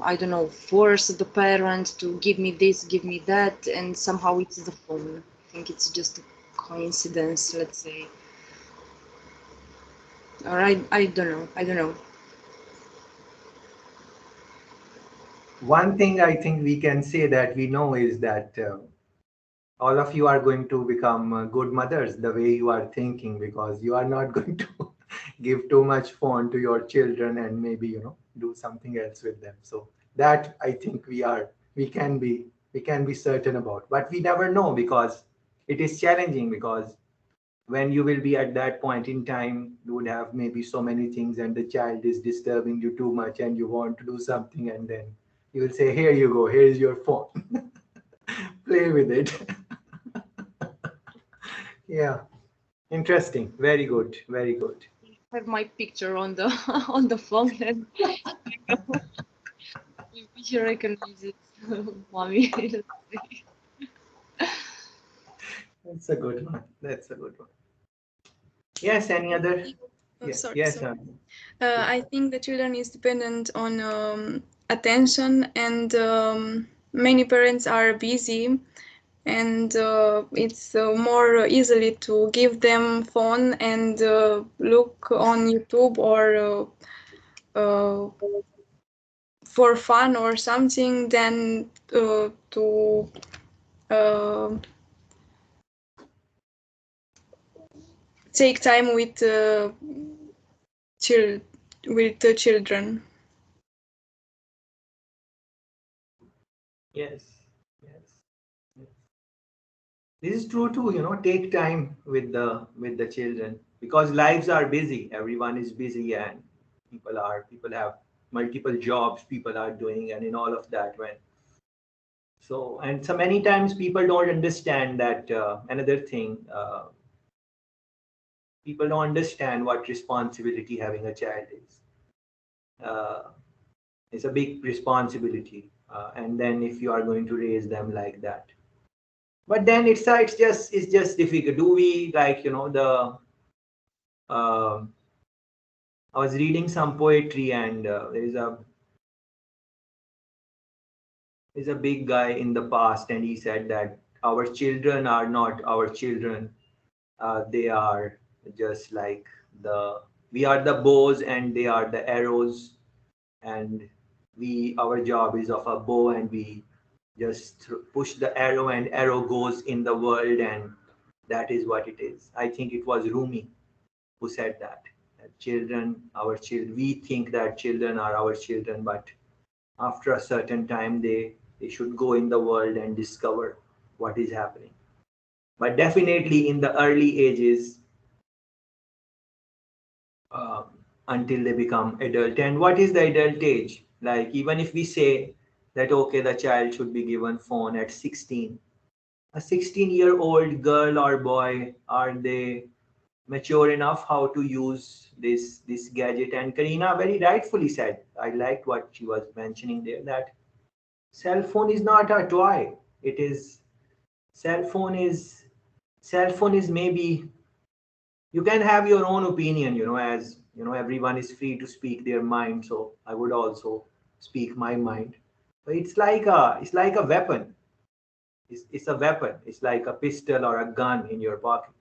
I don't know, force the parent to give me this, give me that, and somehow it's the phone. I think it's just a coincidence, let's say. Or I don't know. I don't know. One thing I think we can say that we know is that all of you are going to become good mothers the way you are thinking, because you are not going to give too much phone to your children and maybe do something else with them. So that I think we can be certain about, but we never know because it is challenging, because when you will be at that point in time, you would have maybe so many things and the child is disturbing you too much and you want to do something, and then you will say, here you go, here is your phone. Play with it. Yeah, interesting. Very good, very good. I have my picture on the on the phone, and you recognize it, mommy. That's a good one. That's a good one. Yes, any other? Oh, Yeah, sorry, yes. sorry. I think the children is dependent on attention, and many parents are busy, and it's more easily to give them phone and look on YouTube or for fun or something than to uh, take time with chil- with the children. Yes, yes, yes. This is true too. Take time with the children, because lives are busy. Everyone is busy, and people have multiple jobs. People are doing, and in all of that, and so many times people don't understand that another thing. People don't understand what responsibility having a child is. Uh, it's a big responsibility, and then if you are going to raise them like that, but then it's just difficult. Do we, like, the I was reading some poetry, and there's a big guy in the past, and he said that our children are not our children. They are just like the we are the bows and they are the arrows, and our job is of a bow, and we just push the arrow and arrow goes in the world, and that is what it is. I think it was Rumi who said that children, our children, we think that children are our children, but after a certain time they They should go in the world and discover what is happening. But definitely in the early ages, until they become adult. And what is the adult age? Like, even if we say that, okay, the child should be given phone at 16, a 16-year-old girl or boy, are they mature enough how to use this gadget? And Karina very rightfully said, I liked what she was mentioning there, that cell phone is not a toy. It is cell phone is maybe, you can have your own opinion, as everyone is free to speak their mind, so I would also speak my mind. But it's like a weapon. It's a weapon. It's like a pistol or a gun in your pocket.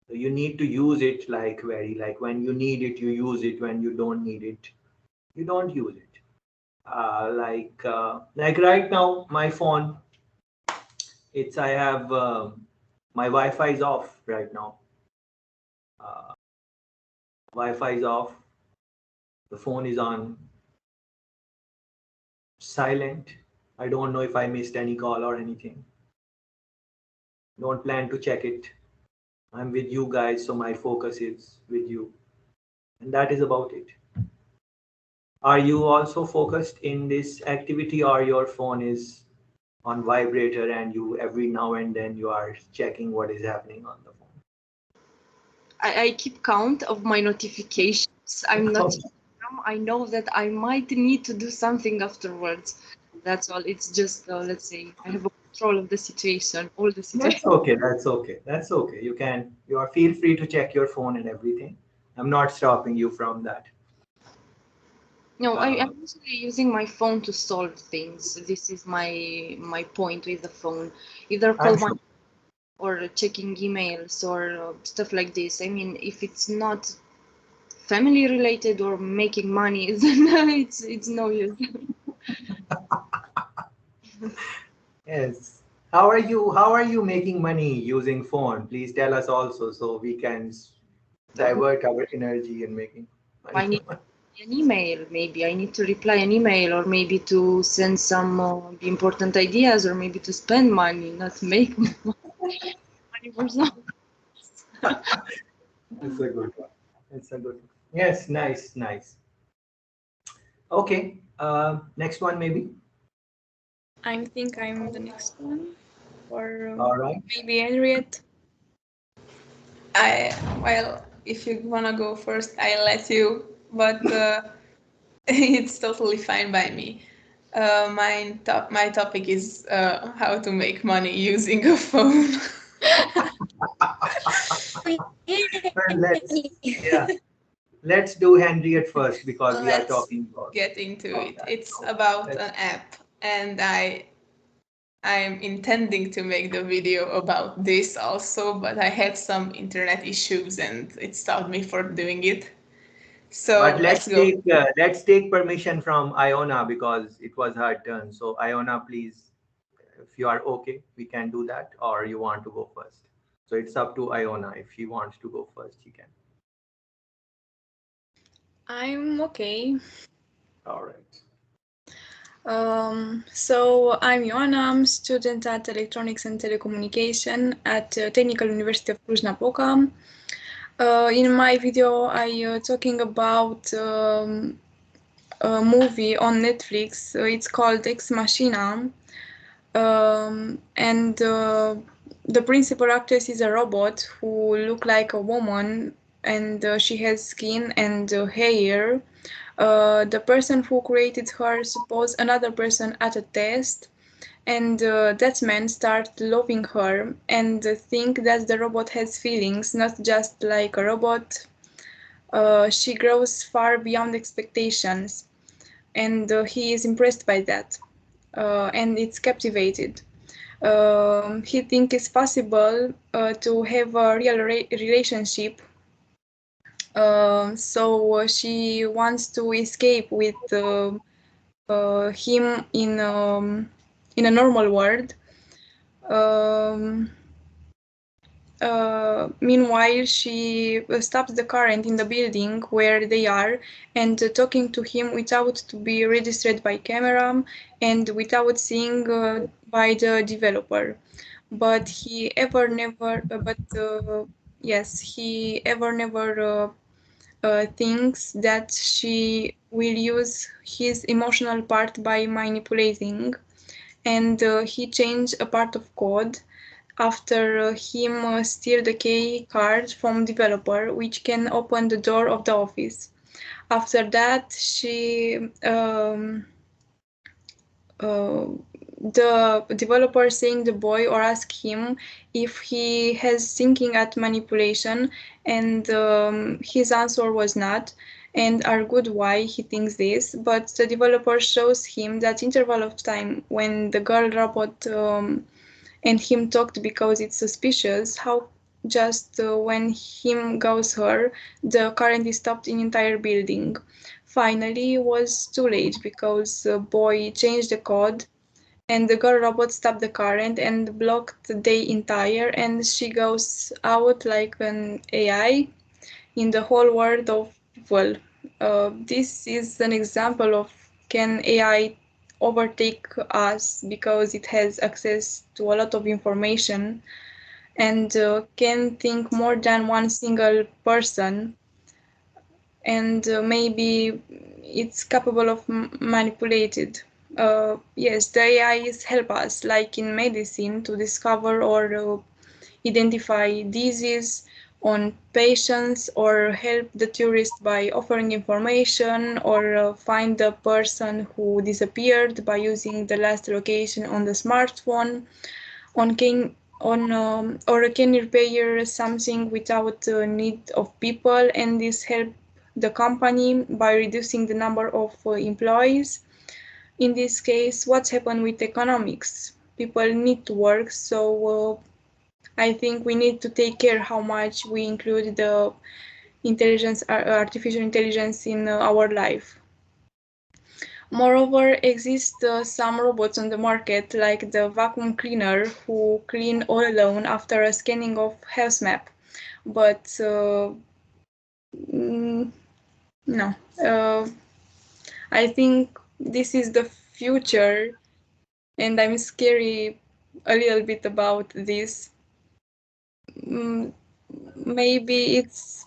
So you need to use it, like when you need it, you use it. When you don't need it, you don't use it. Like right now, my phone, I have my Wi-Fi is off right now. Uh, Wi-Fi is off. The phone is on silent. I don't know if I missed any call or anything. Don't plan to check it. I'm with you guys, so my focus is with you. And that is about it. Are you also focused in this activity, or your phone is on vibrator and you every now and then you are checking what is happening on the phone? I keep count of my notifications. I'm not. I know that I might need to do something afterwards. That's all. It's just let's say I have a control of the situation, all the situation. That's okay. That's okay. That's okay. You are feel free to check your phone and everything. I'm not stopping you from that. No, I'm usually using my phone to solve things. This is my point with the phone. Either call my or checking emails or stuff like this. I mean, if it's not family related or making money, then it's no use. Yes. How are you making money using phone? Please tell us also, so we can divert our energy in making money. I need an email, maybe I need to reply an email, or maybe to send some important ideas, or maybe to spend money, not make money for some. It's a good one. It's a good one. Yes, nice. Okay. Next one maybe. I think I'm the next one, or All right. maybe Henriette. Well, if you wanna go first, I'll let you, but it's totally fine by me. My topic is how to make money using a phone. Well, let's do Henry at first, because we are Let's talking about. get into it. It's about an app, and I'm intending to make the video about this also, but I had some internet issues and it stopped me from doing it. So But let's go. let's take permission from Iona, because it was her turn. So Iona, please, if you are okay, we can do that, or you want to go first. So it's up to Iona. If she wants to go first, she can. I'm okay. All right. So I'm Ioana, I'm student at Electronics and Telecommunication at Technical University of Cluj-Napoca. In my video, I talking about a movie on Netflix. It's called Ex Machina, and the principal actress is a robot who look like a woman, and she has skin and hair. The person who created her supposed another person at a test, and that man start loving her and think that the robot has feelings, not just like a robot. She grows far beyond expectations, and he is impressed by that, and it's captivated. He thinks it's possible to have a real relationship. So she wants to escape with him in a normal world. Um, meanwhile, she stops the current in the building where they are and talking to him without to be registered by camera and without seeing by the developer. But he ever never, yes, he ever never thinks that she will use his emotional part by manipulating, and he changed a part of code after him steal the key card from developer, which can open the door of the office. After that, uh, the developer saying the boy or ask him if he has thinking at manipulation, and his answer was not, and argued why he thinks this. But the developer shows him that interval of time when the girl robot and him talked because it's suspicious how just when him goes her the current is stopped in entire building. Finally was too late because boy changed the code and the girl robot stopped the current and blocked the entire, and she goes out like an AI in the whole world of, well, this is an example of can AI overtake us because it has access to a lot of information and can think more than one single person, and maybe it's capable of manipulated. Yes, the AIs help us, like in medicine, to discover or identify disease on patients or help the tourist by offering information or find the person who disappeared by using the last location on the smartphone on can on or can repair something without need of people, and this help the company by reducing the number of employees. In this case, what's happened with economics? People need to work, so I think we need to take care how much we include the artificial intelligence in our life. Moreover, exist some robots on the market, like the vacuum cleaner, who clean all alone after a scanning of house map. But no, I think this is the future, and I'm scary a little bit about this. Mm, maybe it's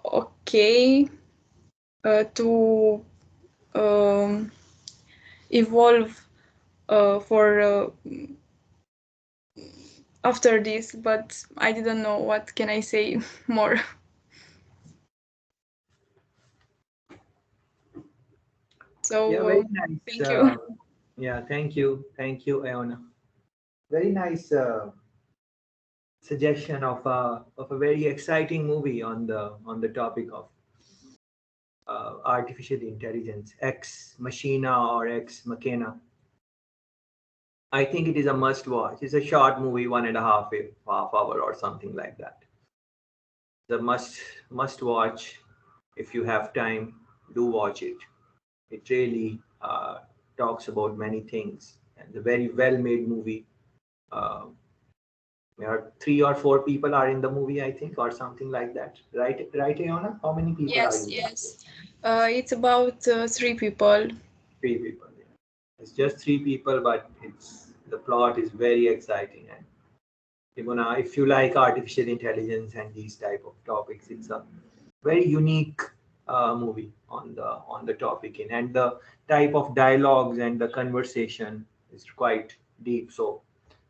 okay to um, evolve for after this, but I didn't know what can I say more. So Yeah, very nice. thank you. Yeah, thank you, Iona. Very nice suggestion of a very exciting movie on the topic of artificial intelligence, Ex Machina or Ex Machina. I think it is a must watch. It's a short movie, 1.5 hour or something like that. The must watch. If you have time, do watch it. It really talks about many things, and a very well made movie. Uh, there are 3 or 4 people are in the movie, I think, or something like that. Right, Iona? How many people are Yes, in the movie? yes. It's about 3 people. 3 people. Yeah. It's just 3 people, but it's the plot is very exciting, and if you like artificial intelligence and these type of topics, it's a very unique movie on the topic in, and the type of dialogues and the conversation is quite deep. So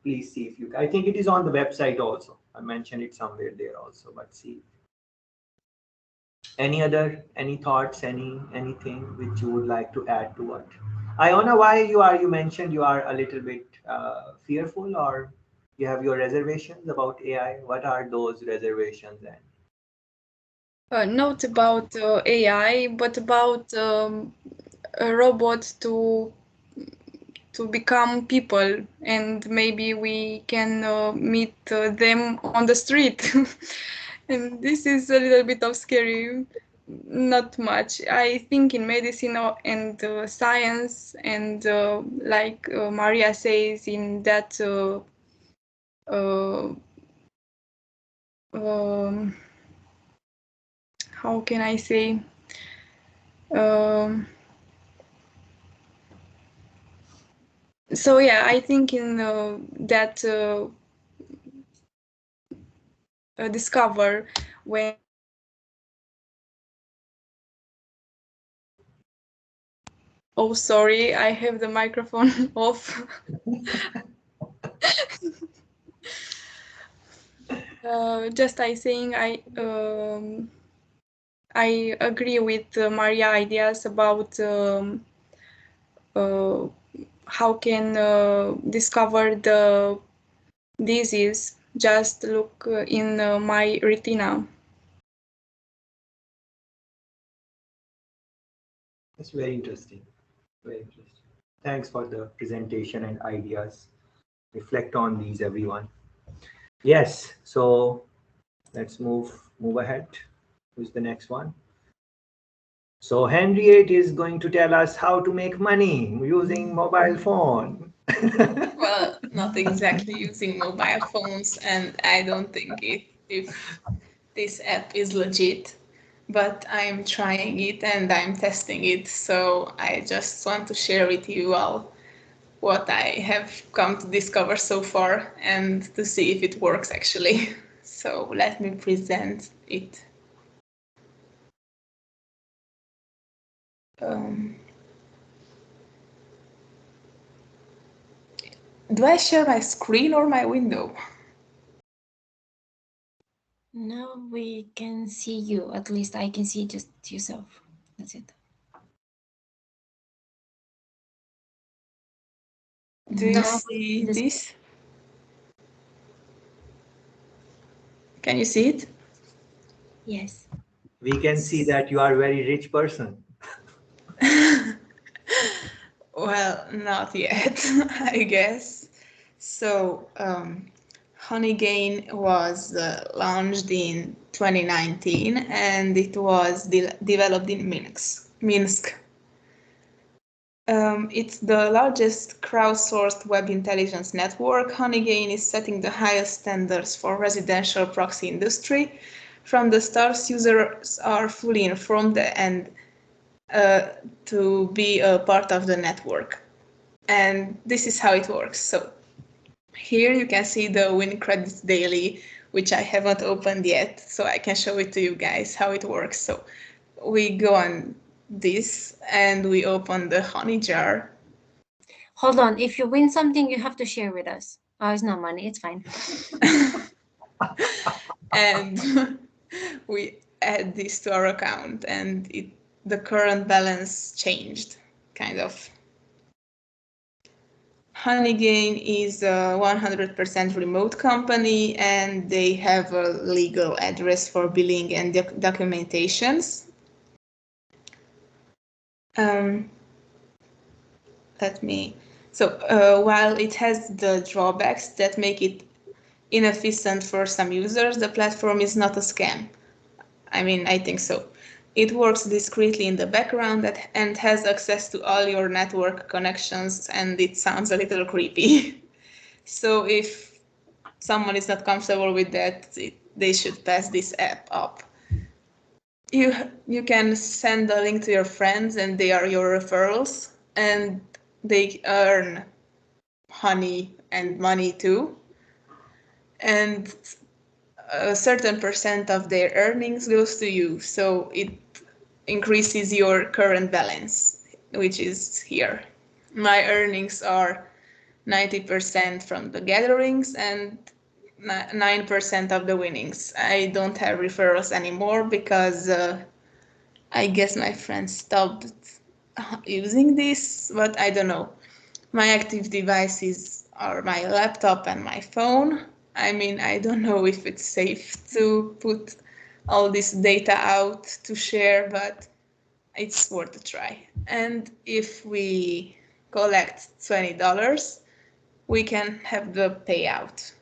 please see if you. I think it is on the website also. I mentioned it somewhere there also, but see. Any thoughts, anything which you would like to add to what? Iona, why you mentioned you are a little bit fearful, or you have your reservations about AI. What are those reservations? And Not about AI, but about a robot to become people, and maybe we can meet them on the street. And this is a little bit of scary. Not much. I think in medicine and science, and like Maria says in that how can I say? Um, so yeah, I think in that discover when oh sorry, I have the microphone off. Just I saying I agree with Maria ideas about uh, how can discover the disease. Just look in my retina. That's very interesting. Very interesting. Thanks for the presentation and ideas. Reflect on these, everyone. Yes. So let's move ahead. Who's the next one? So Henriette is going to tell us how to make money using mobile phone. Well, not exactly using mobile phones, and I don't think if this app is legit, but I'm trying it and I'm testing it, so I just want to share with you all what I have come to discover so far and to see if it works actually. So let me present it. Um, do I share my screen or my window? Now we can see you. At least I can see just yourself. That's it. Do you Now see this. this? Can you see it? Yes. We can see that you are a very rich person. Well, not yet, I guess. So, Honeygain was launched in 2019 and it was developed in Minsk. It's the largest crowdsourced web intelligence network. Honeygain is setting the highest standards for residential proxy industry. From the start, users are fully informed and to be a part of the network. And this is how it works. So here you can see the win credits daily, which I haven't opened yet, so I can show it to you guys how it works. So we go on this and we open the honey jar. Hold on. If you win something, you have to share with us. Oh, it's not money. It's fine. And we add this to our account and the current balance changed, kind of. Honeygain is a 100% remote company and they have a legal address for billing and documentations. Um, while it has the drawbacks that make it inefficient for some users, the platform is not a scam. I mean, I think so. It works discreetly in the background and has access to all your network connections, and it sounds a little creepy. So if someone is not comfortable with that, they should pass this app up. You can send a link to your friends, and they are your referrals, and they earn honey and money too. And a certain percent of their earnings goes to you, so it increases your current balance, which is here. My earnings are 90% from the gatherings and 9% of the winnings. I don't have referrals anymore because I guess my friends stopped using this, but I don't know. My active devices are my laptop and my phone. I mean, I don't know if it's safe to put all this data out to share, but it's worth a try. And if we collect $20, we can have the payout.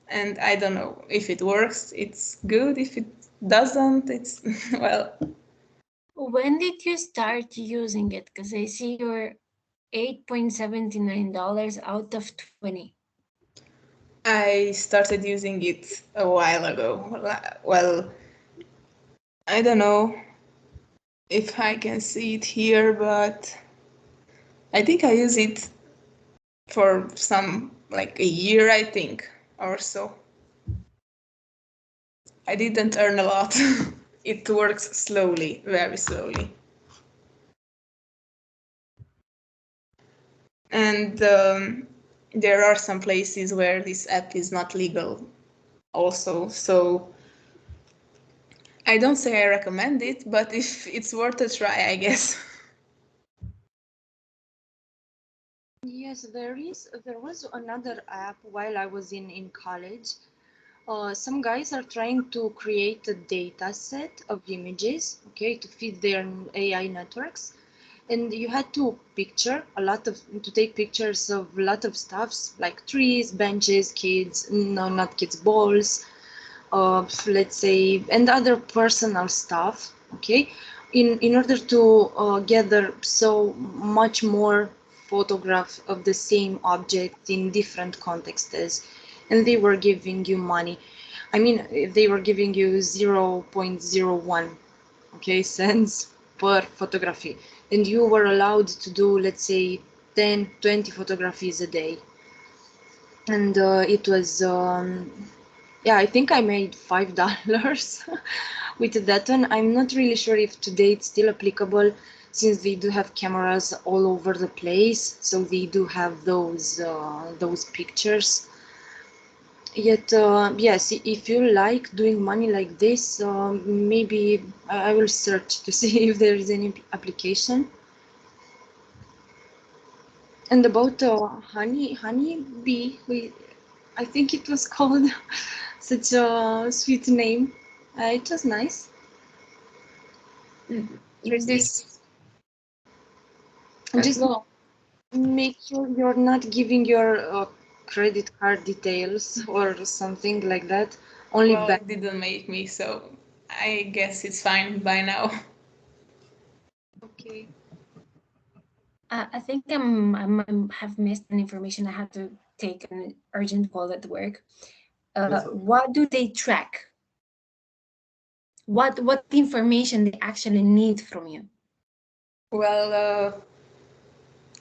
And I don't know if it works, it's good. If it doesn't, it's, well. When did you start using it? Because I see you're $8.79 out of 20. I started using it a while ago. Well, I don't know if I can see it here, but I think I use it for some, like a year, I think, or so. I didn't earn a lot. It works slowly, very slowly. And there are some places where this app is not legal also. So I don't say I recommend it, but if it's worth a try, I guess. Yes, there was another app while I was in college. Some guys are trying to create a data set of images, okay, to feed their AI networks. And you had to take pictures of a lot of stuffs like trees, benches, kids, no, not kids, balls, let's say, and other personal stuff, okay, in order to gather so much more photograph of the same object in different contexts, and they were giving you money. I mean, they were giving you 0.01, okay, cents per photography, and you were allowed to do, let's say, 10, 20 photographies a day. And it was yeah, I think I made $5 with that one. I'm not really sure if today it's still applicable, since they do have cameras all over the place, so they do have those pictures. Yet, yes, if you like doing money like this, maybe I will search to see if there is any application. And about honey bee, I think it was called such a sweet name. It was nice. There's this. Just Go. make sure you're not giving your credit card details or something like that. Only Well, bank. it didn't make me, so I guess it's fine by now. Okay. I think have missed an information. I had to take an urgent call at work. That's okay. What do they track? What information they actually need from you? Well,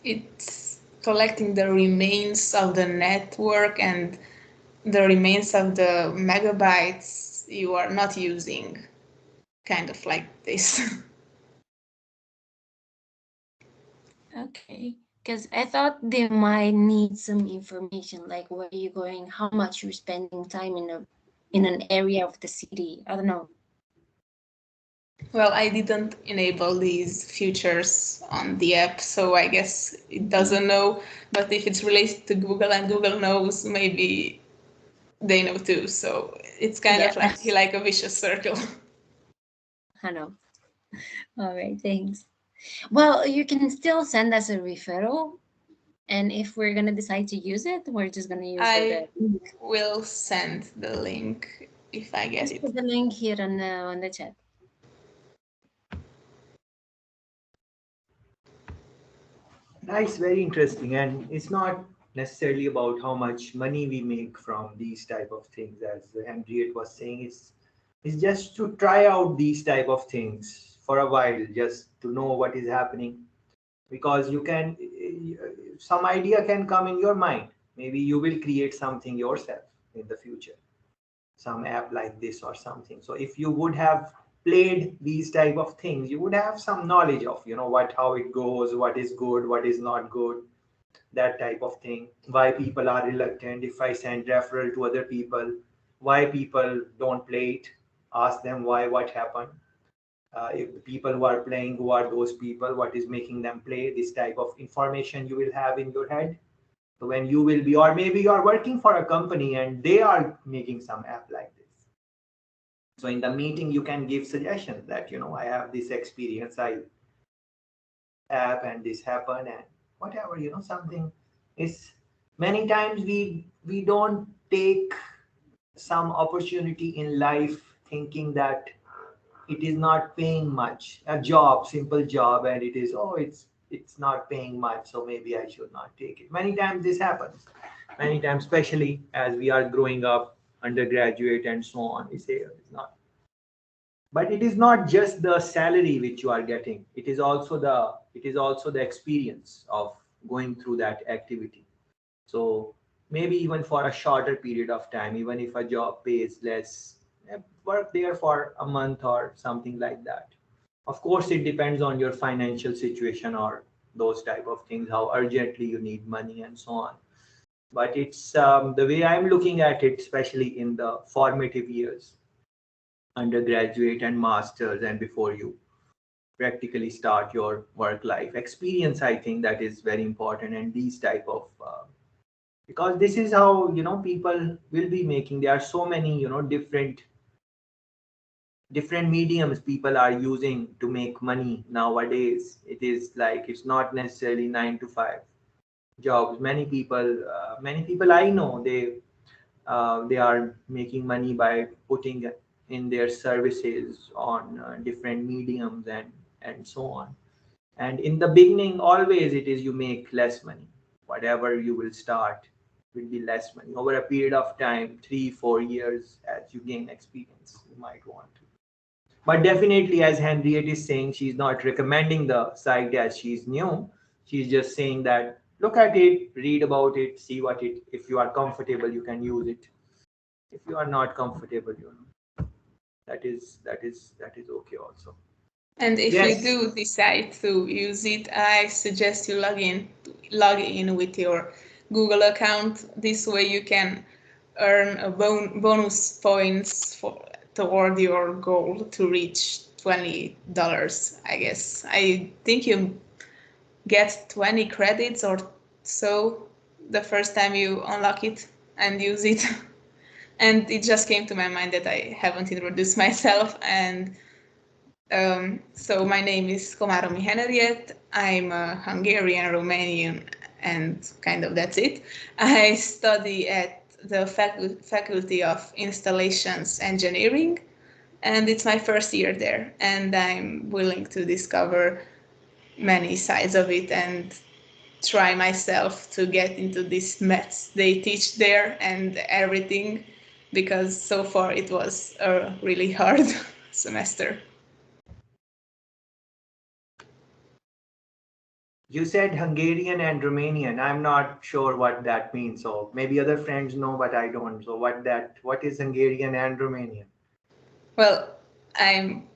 it's collecting the remains of the network and the remains of the megabytes you are not using, kind of like this. Okay, because I thought they might need some information like where you're going, how much you're spending time in an area of the city. I don't know. Well, I didn't enable these features on the app, so I guess it doesn't know. But if it's related to Google and Google knows, maybe they know too. So it's kind of Yes, like a vicious circle. I know. All right, thanks. Well, you can still send us a referral, and if we're gonna decide to use it, we're just gonna use I the link. will send the link if I get Just it. put the link here on the chat. Nice, very interesting. And it's not necessarily about how much money we make from these type of things, as Henriette was saying. It's just to try out these type of things for a while, just to know what is happening. Because you can, some idea can come in your mind. Maybe you will create something yourself in the future, some app like this or something. So if you would have played these type of things, you would have some knowledge of, what, how it goes, what is good, what is not good, that type of thing. Why people are reluctant if I send referral to other people, why people don't play it, ask them why, what happened. If the people who are playing, who are those people, what is making them play, this type of information you will have in your head. So when you will be, or maybe you are working for a company and they are making some app like this. So in the meeting, you can give suggestions that, I have this experience, I app and this happened and whatever, something is, many times we don't take some opportunity in life thinking that it is not paying much, a job, simple job, and it is, oh, it's it's not paying much, so maybe I should not take it. Many times this happens. Many times, especially as we are growing up, undergraduate and so on, we say it's not. But it is not just the salary which you are getting. It is also the experience of going through that activity. So maybe even for a shorter period of time, even if a job pays less, work there for a month or something like that. Of course, it depends on your financial situation or those type of things, how urgently you need money and so on. But it's the way I'm looking at it, especially in the formative years, undergraduate and masters, and before you practically start your work life experience. I think that is very important, and these type of because this is how people will be making. There are so many different mediums people are using to make money nowadays. It is like it's not necessarily 9 to 5 jobs. Many people I know, they are making money by putting in their services on different mediums and so on. And in the beginning, always it is you make less money. Whatever you will start will be less money. Over a period of time, 3 4 years, as you gain experience, you might want to. But definitely, as Henriette is saying, she's not recommending the site as she's new. She's just saying that look at it, read about it, see what it. If you are comfortable, you can use it. If you are not comfortable, that is okay also. And if you Yes. do decide to use it, I suggest you log in with your Google account. This way you can earn a bonus points toward your goal to reach $20, I guess. I think you get 20 credits or so the first time you unlock it and use it. And it just came to my mind that I haven't introduced myself. And so my name is Komáromi Henriette. I'm a Hungarian, Romanian, and kind of that's it. I study at the Faculty of Installations Engineering, and it's my first year there. And I'm willing to discover many sides of it and try myself to get into this maths they teach there and everything, because so far it was a really hard semester. You said Hungarian and Romanian. I'm not sure what that means. So maybe other friends know, but I don't. So what is Hungarian and Romanian? Well, I'm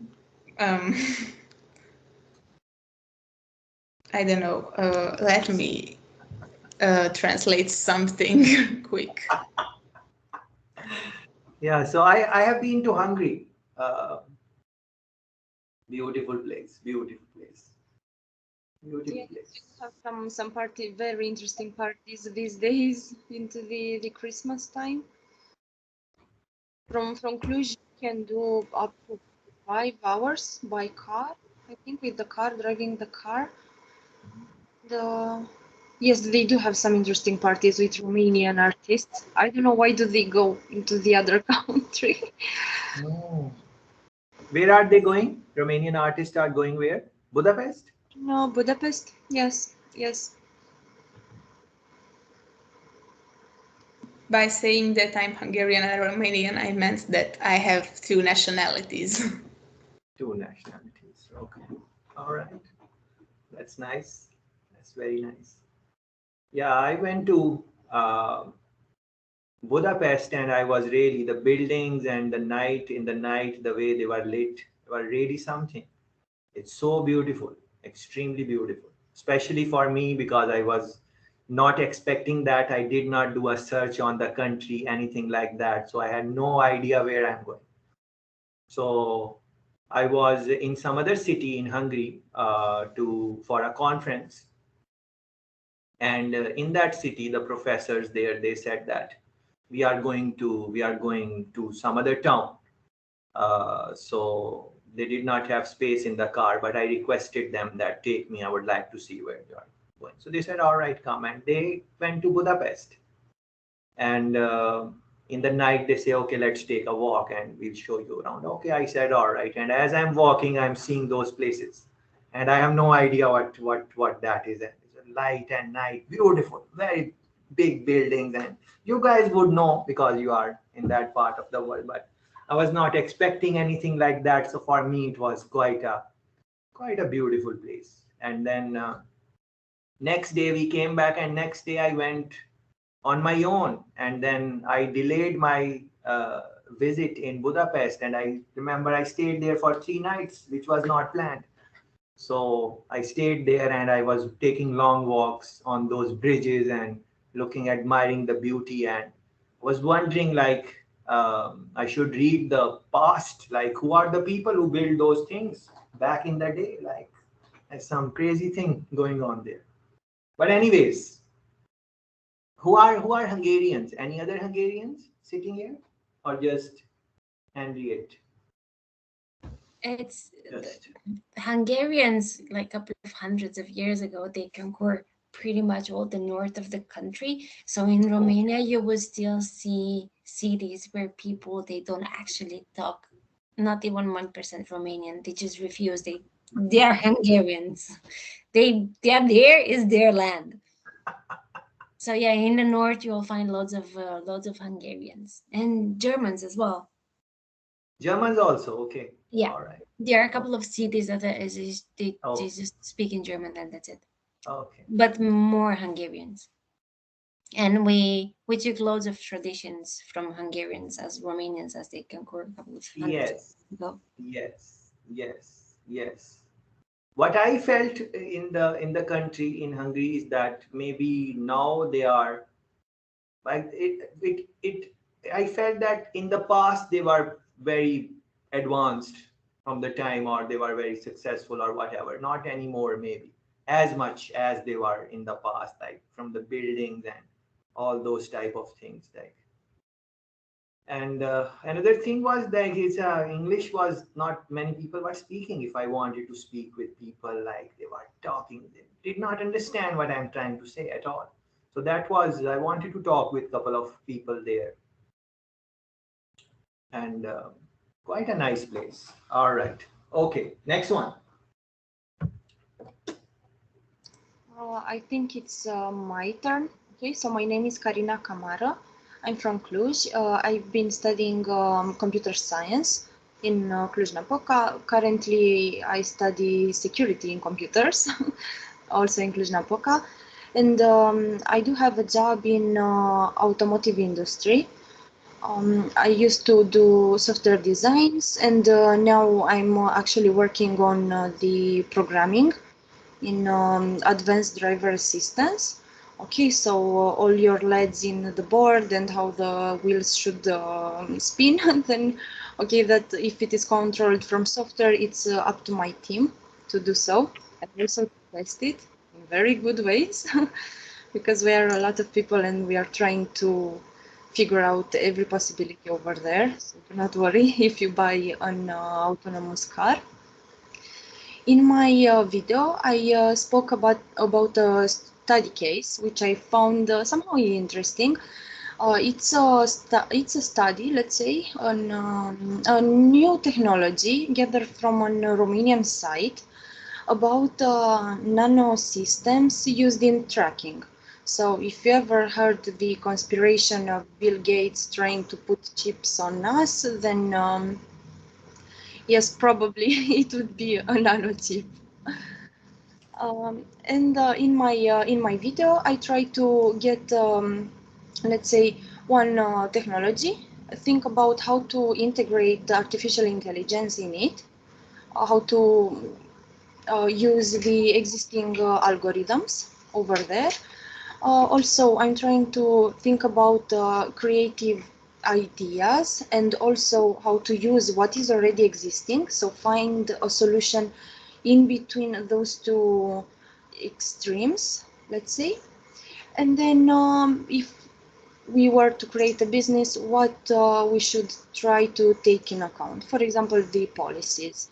I don't know. Let me translate something quick. Yeah, so I have been to Hungary. Beautiful place, beautiful place, beautiful Yeah, place. you have some very interesting parties these days into the Christmas time. From Cluj, you can do up to 5 hours by car. I think with the car, driving the car. Yes, they do have some interesting parties with Romanian artists. I don't know why do they go into the other country. No. Where are they going? Romanian artists are going where? Budapest? No, Budapest. Yes, yes. By saying that I'm Hungarian and Romanian, I meant that I have two nationalities. Two nationalities. Okay. All right. That's nice. That's very nice. Yeah, I went to Budapest, and I was really the buildings and the night, the way they were lit, were really something. It's so beautiful, extremely beautiful, especially for me because I was not expecting that. I did not do a search on the country, anything like that. So I had no idea where I'm going. So I was in some other city in Hungary for a conference, and in that city, the professors there, they said that we are going to some other town. So they did not have space in the car, but I requested them that take me. I would like to see where you are going. So they said, all right, come. And they went to Budapest. And in the night, they say, okay, let's take a walk and we'll show you around. Okay, I said, all right. And as I'm walking, I'm seeing those places. and I have no idea what that is. It's a light and night, beautiful, very big buildings, and you guys would know because you are in that part of the world. But I was not expecting anything like that. So for me, it was quite a beautiful place. And then next day we came back, and next day I went on my own, and then I delayed my visit in Budapest, and I remember I stayed there for 3 nights, which was not planned. So I stayed there, and I was taking long walks on those bridges and looking, admiring the beauty, and was wondering like I should read the past, like who are the people who built those things back in the day, like there's some crazy thing going on there. But anyways, who are Hungarians? Any other Hungarians sitting here, or just Henriette? It's Just Hungarians, like a couple of hundreds of years ago, they conquered pretty much all the north of the country. So in Romania, you would still see cities where people, they don't actually talk, not even 1% Romanian. They just refuse. They are Hungarians. There is their land. So yeah, in the north you will find lots of Hungarians and Germans as well. Germans also, okay. Yeah, All right. there are a couple of cities that they Oh, just speak in German, and that's it. okay. But more Hungarians, and we took loads of traditions from Hungarians as Romanians as they conquered a couple of hundreds of Yes, years ago. yes, yes, yes. What I felt in the country in Hungary is that maybe now they are like it. I felt that in the past they were very advanced from the time, or they were very successful or whatever. Not anymore, maybe as much as they were in the past, like from the buildings and all those type of things, like. And another thing was that his English was not many people were speaking. If I wanted to speak with people, like they were talking, they did not understand what I'm trying to say at all. So that was, I wanted to talk with a couple of people there, and quite a nice place. All right. Okay. Next one. I think it's my turn. Okay, so my name is Karina Camara. I'm from Cluj. I've been studying computer science in Cluj-Napoca. Currently, I study security in computers, also in Cluj-Napoca. And I do have a job in automotive industry. I used to do software designs, and now I'm actually working on the programming in advanced driver assistance. Okay, so all your LEDs in the board and how the wheels should spin, and then okay, that if it is controlled from software, it's up to my team to do so. And also test it in very good ways because we are a lot of people and we are trying to figure out every possibility over there. So do not worry if you buy an autonomous car. In my video, I spoke about a study case which I found somehow interesting. It's a study, let's say, on a new technology gathered from a Romanian site about nano systems used in tracking. So, if you ever heard the conspiration of Bill Gates trying to put chips on us, then yes, probably it would be a nano chip. And in my video, I try to get let's say one technology. Think about how to integrate artificial intelligence in it, how to use the existing algorithms over there. Also, I'm trying to think about creative ideas and also how to use what is already existing. So find a solution in between those two extremes, let's say. And then if we were to create a business, what we should try to take in account. For example, the policies.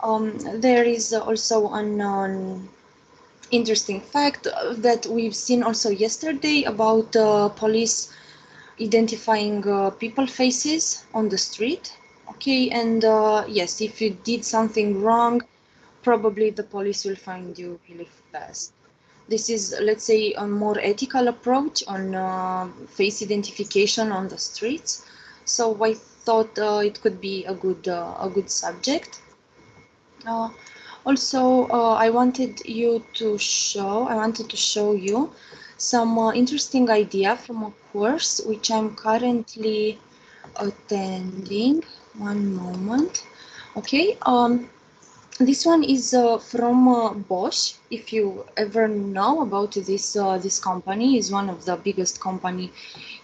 There is also an interesting fact that we've seen also yesterday about police identifying people faces on the street. Okay, and yes, if you did something wrong, probably the police will find you really fast. This is, let's say, a more ethical approach on face identification on the streets. So I thought it could be a good subject. Uh, Also, I wanted to show you some interesting idea from a course which I'm currently attending. One moment. Okay. This one is from Bosch. If you ever know about this company, is one of the biggest company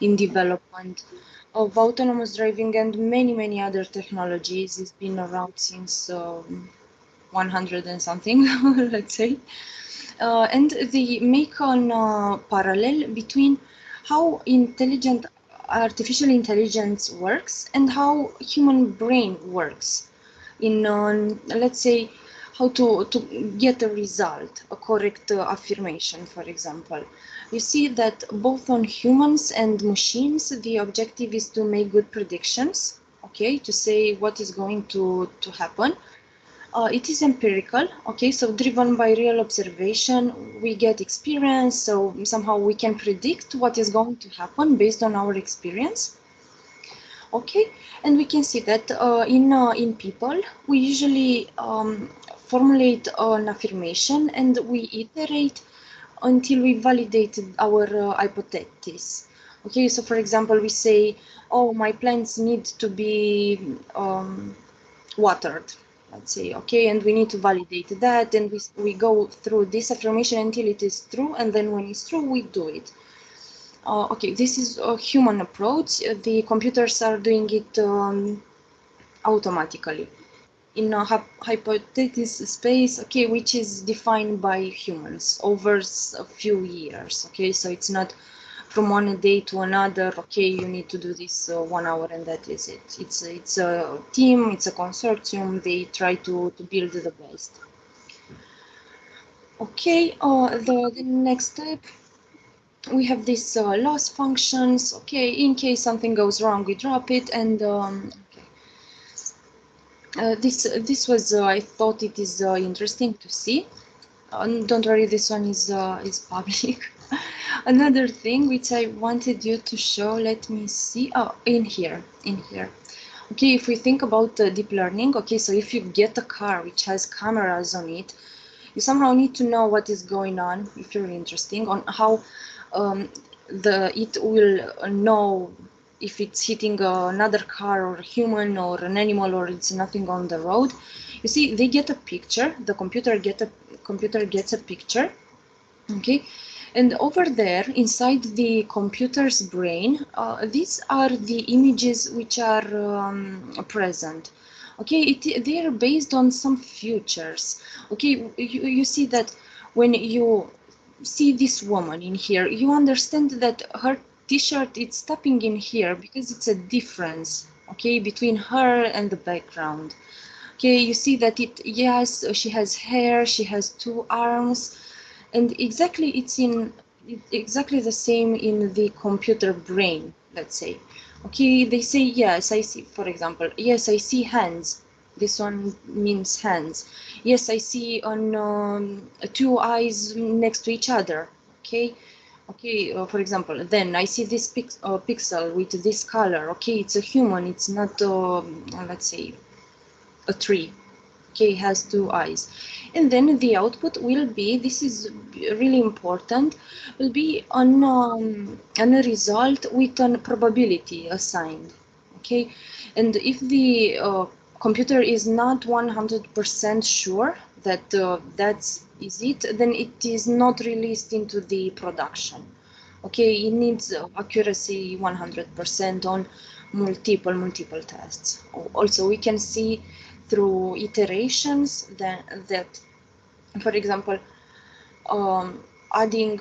in development of autonomous driving and many other technologies. It's been around since 100 and something, let's say. And they make an parallel between how artificial intelligence works and how human brain works in, let's say, how to get a result, a correct affirmation, for example. You see that both on humans and machines, the objective is to make good predictions, okay, to say what is going to happen. It is empirical, okay, so driven by real observation, we get experience, so somehow we can predict what is going to happen based on our experience. Okay, and we can see that in people, we usually formulate an affirmation and we iterate until we validate our hypothesis. Okay, so for example, we say, oh, my plants need to be watered, let's say, okay, and we need to validate that, and we go through this affirmation until it is true, and then when it's true, we do it. Okay, this is a human approach. The computers are doing it automatically in a hypothesis space, okay, which is defined by humans over a few years. Okay, so it's not from one day to another. Okay, you need to do this 1 hour and that is it. It's a team, it's a consortium. They try to build the best. Okay, the next step, we have these loss functions. Okay, in case something goes wrong, we drop it, and okay. This was I thought it is interesting to see. Don't worry, this one is public. Another thing which I wanted you to show, let me see. Oh, in here. Okay, if we think about deep learning, okay, so if you get a car which has cameras on it, you somehow need to know what is going on, if you're interested, on how it will know if it's hitting another car or a human or an animal or it's nothing on the road. You see, they get a picture, the computer gets a picture, okay, and over there inside the computer's brain, these are the images which are present. Okay, they are based on some futures. Okay, you see that when you see this woman in here, you understand that her t-shirt is tapping in here because it's a difference, okay, between her and the background. Okay, you see that yes, she has hair, she has 2 arms, and it's exactly the same in the computer brain, let's say. Okay, they say, yes, I see, for example, yes, I see hands. This one means hands. Yes, I see on 2 eyes next to each other. Okay, for example, then I see this pixel with this color. Okay, it's a human, it's not, let's say, a tree. Okay, has 2 eyes. And then the output will be, this is really important, will be on a result with a probability assigned. Okay, and if the computer is not 100% sure that that's is it, then it is not released into the production. Okay, it needs accuracy 100% on multiple tests. Also, we can see through iterations that for example, adding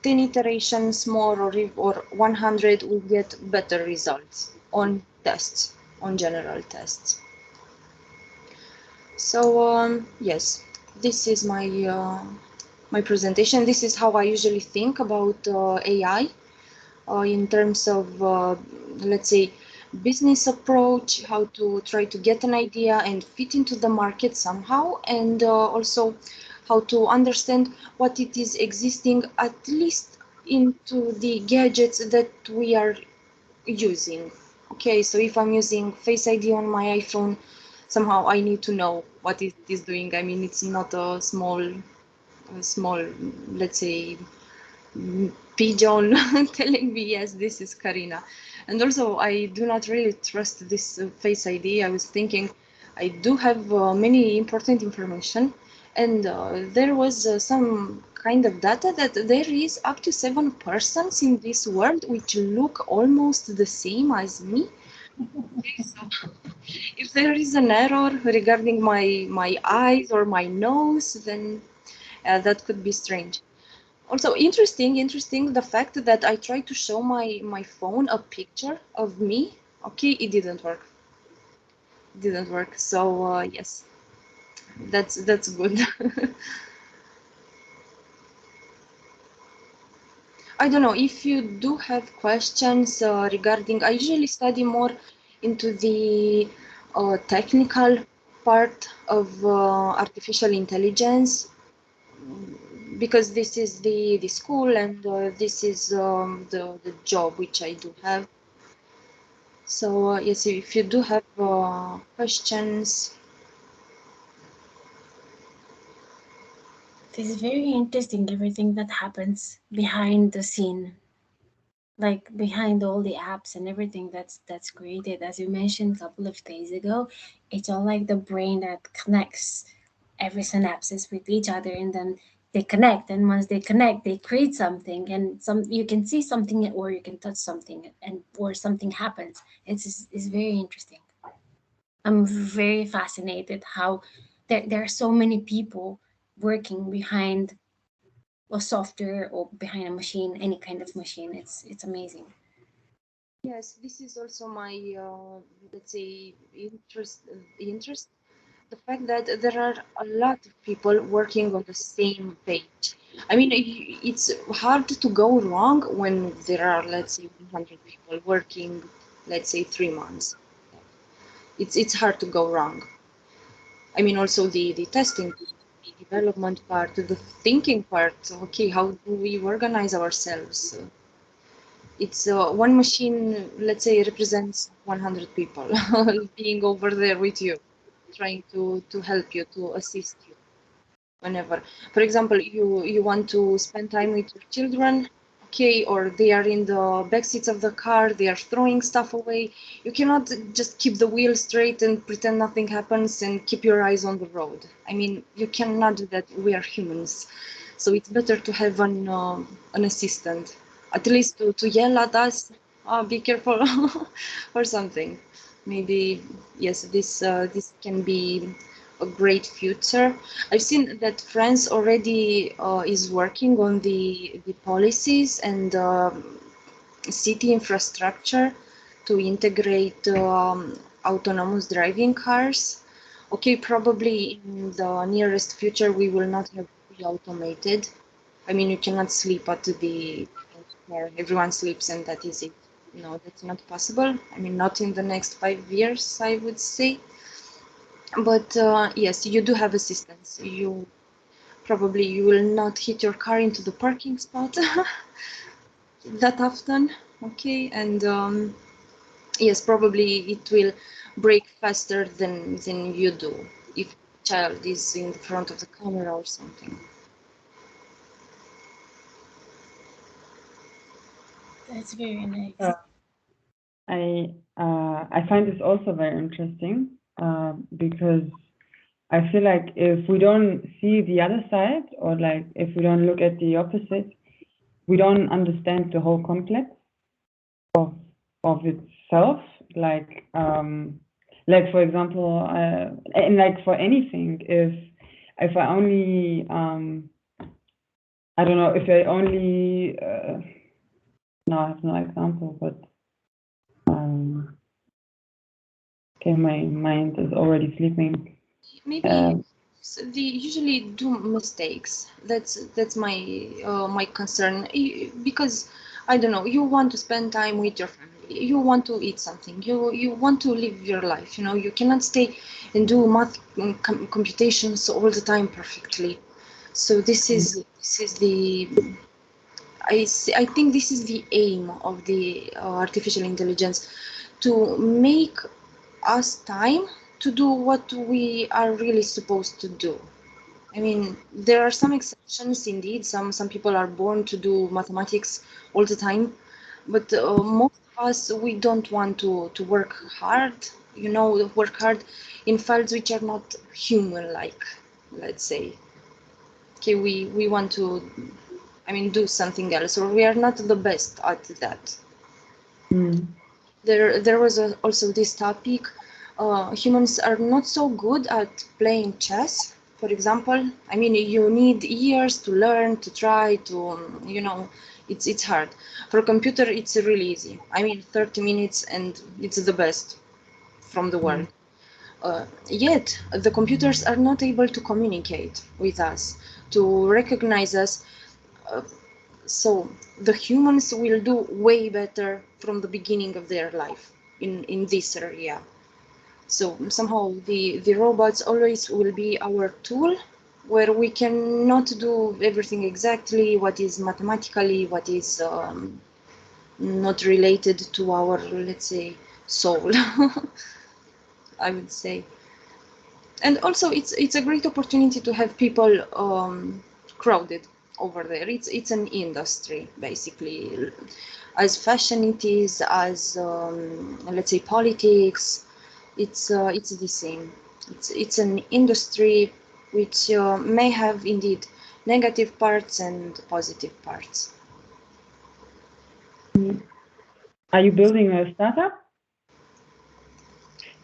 10 iterations more or 100 will get better results on tests, on general tests. So yes, this is my presentation. This is how I usually think about AI in terms of, let's say, business approach, how to try to get an idea and fit into the market somehow, and also how to understand what it is existing, at least into the gadgets that we are using. Okay, so if I'm using Face ID on my iPhone, somehow I need to know what it is doing. I mean, it's not a small, let's say, pigeon telling me, yes, this is Karina. And also, I do not really trust this Face ID. I was thinking I do have many important information, and there was some kind of data that there is up to 7 persons in this world which look almost the same as me. So if there is an error regarding my eyes or my nose, then that could be strange. Also interesting the fact that I tried to show my phone a picture of me. Okay, it didn't work. Didn't work. So yes, that's good. I don't know if you do have questions regarding. I usually study more into the technical part of artificial intelligence, because this is the school, and this is the job which I do have. So yes, if you do have questions. It is very interesting everything that happens behind the scene, like behind all the apps and everything that's created. As you mentioned a couple of days ago, it's all like the brain that connects every synapses with each other, and then they connect, and once they connect they create something, and some you can see something or you can touch something, and or something happens. It's very interesting. I'm very fascinated how there are so many people working behind a software or behind a machine, any kind of machine. It's amazing. Yes, this is also my let's say interest. The fact that there are a lot of people working on the same page. I mean, it's hard to go wrong when there are, let's say, 100 people working, let's say, 3 months. It's hard to go wrong. I mean, also the testing, the development part, the thinking part. Okay, how do we organize ourselves? It's one machine, let's say, represents 100 people being over there with you, trying to help you, to assist you whenever. For example, you want to spend time with your children, okay, or they are in the back seats of the car, they are throwing stuff away. You cannot just keep the wheel straight and pretend nothing happens and keep your eyes on the road. I mean, you cannot do that. We are humans, so it's better to have an assistant, at least to yell at us, be careful, or something. Maybe yes, this can be a great future. I've seen that France already is working on the policies and city infrastructure to integrate autonomous driving cars. Okay, probably in the nearest future we will not have fully automated. I mean, you cannot sleep at the car. Everyone sleeps and that is it. No, that's not possible. I mean, not in the next 5 years, I would say. But yes, you do have assistance. You will not hit your car into the parking spot that often. Okay, and yes, probably it will brake faster than you do if child is in the front of the camera or something. That's very nice. I find this also very interesting because I feel like if we don't see the other side, or like if we don't look at the opposite, we don't understand the whole complex of itself. Like for example, and like for anything, if I only I don't know, if I only no, I have no example, but okay, my mind is already sleeping. Maybe they usually do mistakes. That's my my concern. Because I don't know, you want to spend time with your family. you want to eat something, you want to live your life, you cannot stay and do math computations all the time perfectly. So this is the I think this is the aim of the artificial intelligence, to make us time to do what we are really supposed to do. I mean, there are some exceptions indeed. Some people are born to do mathematics all the time, but most of us, we don't want to work hard. Work hard in fields which are not human-like, let's say. Okay, we want to, I mean, do something else, or we are not the best at that. Mm. There was also this topic. Humans are not so good at playing chess, for example. I mean, you need years to learn, to try to, it's hard. For a computer, it's really easy. I mean, 30 minutes and it's the best from the world. Yet, the computers are not able to communicate with us, to recognize us. Uh, so the humans will do way better from the beginning of their life in this area. So somehow the robots always will be our tool, where we cannot do everything exactly, what is mathematically, what is not related to our, let's say, soul. I would say. And also it's a great opportunity to have people crowded over there. It's an industry basically, as fashion it is, as let's say politics. It's the same. It's an industry which may have indeed negative parts and positive parts. Are you building a startup?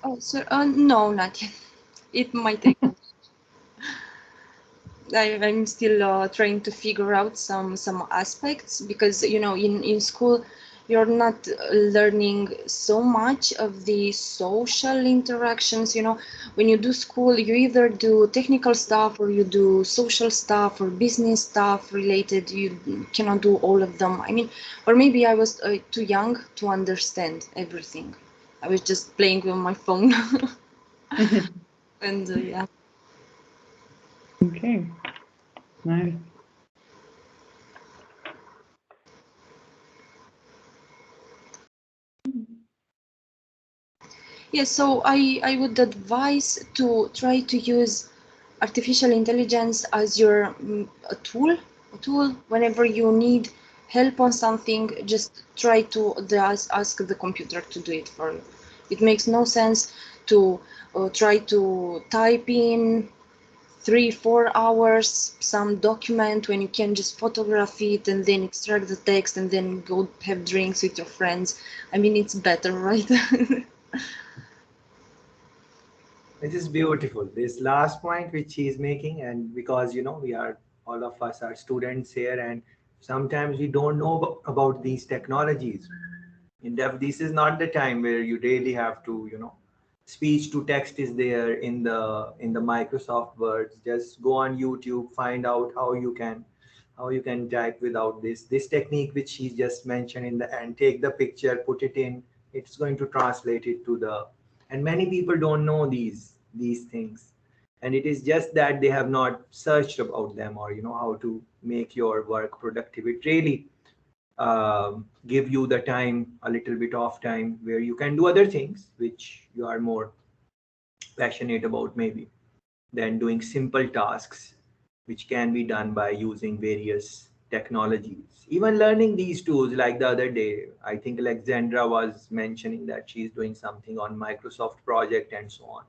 Oh, so no, not yet. It might take. I'm still trying to figure out some aspects, because in school you're not learning so much of the social interactions. When you do school, you either do technical stuff or you do social stuff or business stuff related. You cannot do all of them. I mean, or maybe I was too young to understand everything. I was just playing with my phone. And yeah. Okay, nice. Yeah, so I would advise to try to use artificial intelligence as your a tool whenever you need help on something. Just try to ask the computer to do it for you. It makes no sense to try to type in 3-4 hours some document when you can just photograph it and then extract the text and then go have drinks with your friends. I mean, it's better, right? This is beautiful. This last point which he is making, and because we are, all of us are students here, and sometimes we don't know about these technologies. In depth, this is not the time where you really have to, speech to text is there in the Microsoft Words. Just go on YouTube, find out how you can type without this technique which he just mentioned in the end. Take the picture, put it in, it's going to translate it to the, and many people don't know these things, and it is just that they have not searched about them, or how to make your work productive. It really give you the time, a little bit of time, where you can do other things which you are more passionate about, maybe, than doing simple tasks which can be done by using various technologies. Even learning these tools, like the other day, I think Alexandra was mentioning that she's doing something on Microsoft project and so on.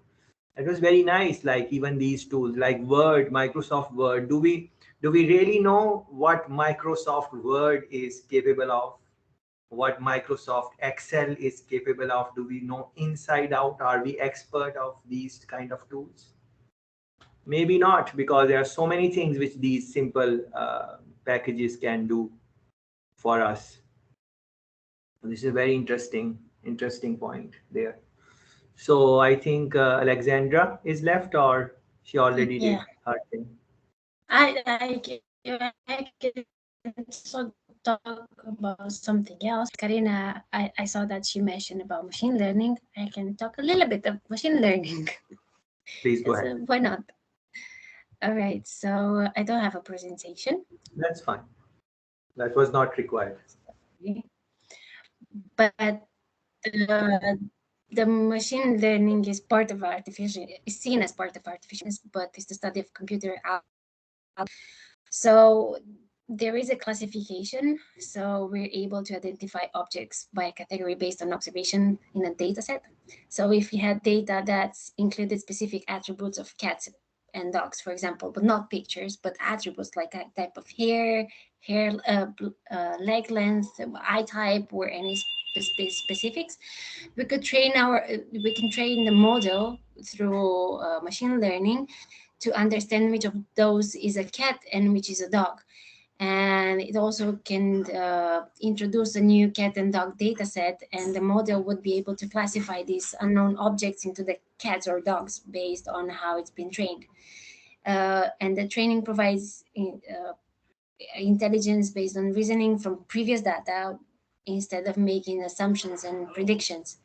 It was very nice. Like even these tools like Word, Microsoft Word, do we really know what Microsoft Word is capable of? What Microsoft Excel is capable of? Do we know inside out? Are we expert of these kind of tools? Maybe not, because there are so many things which these simple packages can do for us. This is a very interesting point there. So I think Alexandra is left, or she already did Yeah. her thing. I can so talk about something else. Karina, I saw that she mentioned about machine learning. I can talk a little bit of machine learning. Please go ahead. Why not? All right, so I don't have a presentation. That's fine. That was not required. But the machine learning is part of artificial, is seen as part of artificial, but it's the study of computer. So there is a classification. So we're able to identify objects by a category based on observation in a data set. So if you had data that's included specific attributes of cats and dogs, for example, but not pictures, but attributes like a type of hair, leg length, eye type, or any specifics, we can train the model through machine learning to understand which of those is a cat and which is a dog. And it also can introduce a new cat and dog data set, and the model would be able to classify these unknown objects into the cats or dogs based on how it's been trained. And the training provides intelligence based on reasoning from previous data instead of making assumptions and predictions.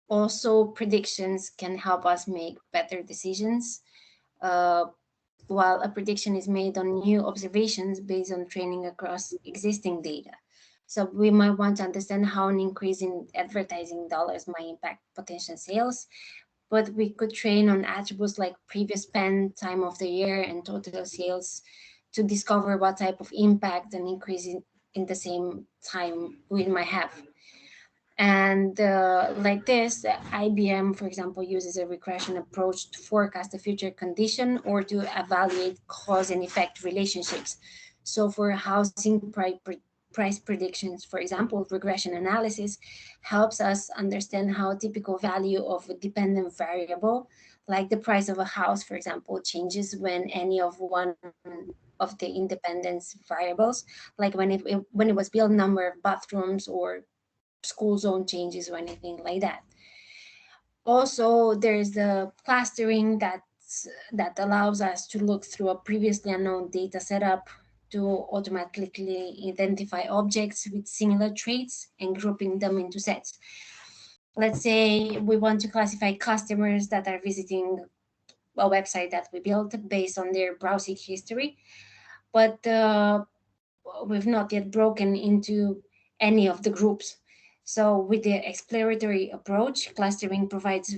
Also, predictions can help us make better decisions, while a prediction is made on new observations based on training across existing data. So we might want to understand how an increase in advertising dollars might impact potential sales, but we could train on attributes like previous spend, time of the year, and total sales to discover what type of impact an increase in the same time we might have. And like this, IBM, for example, uses a regression approach to forecast the future condition or to evaluate cause and effect relationships. So for housing price predictions, for example, regression analysis helps us understand how typical value of a dependent variable, like the price of a house, for example, changes when any of one of the independence variables, like when it was built, number of bathrooms or school zone changes or anything like that. Also, there's the clustering that allows us to look through a previously unknown data setup to automatically identify objects with similar traits and grouping them into sets. Let's say we want to classify customers that are visiting a website that we built based on their browsing history, but we've not yet broken into any of the groups. So with the exploratory approach, clustering provides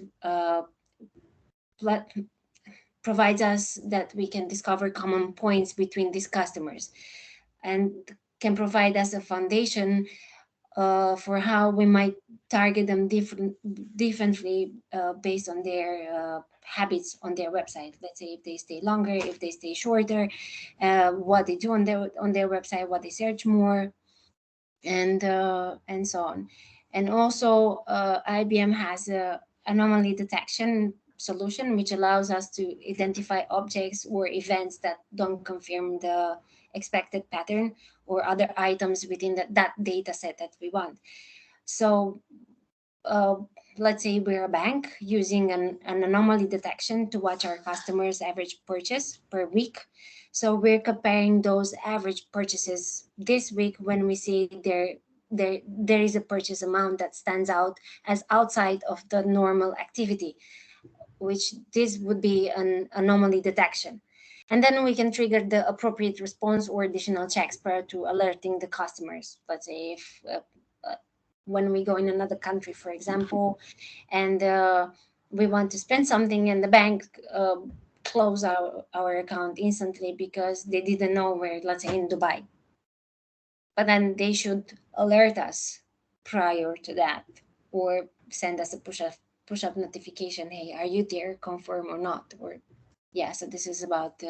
us that we can discover common points between these customers and can provide us a foundation for how we might target them differently based on their habits on their website. Let's say if they stay longer, if they stay shorter, what they do on their website, what they search more, and so on. And also, IBM has a anomaly detection solution, which allows us to identify objects or events that don't confirm the expected pattern or other items within that data set that we want. So let's say we're a bank using an anomaly detection to watch our customers' average purchase per week. So we're comparing those average purchases this week when we see there is a purchase amount that stands out as outside of the normal activity, which this would be an anomaly detection. And then we can trigger the appropriate response or additional checks prior to alerting the customers. Let's say if when we go in another country, for example, and we want to spend something and the bank close our account instantly because they didn't know we're, let's say, in Dubai. But then they should alert us prior to that or send us a push-up notification. Hey, are you there? Confirm or not? Or yeah, so this is about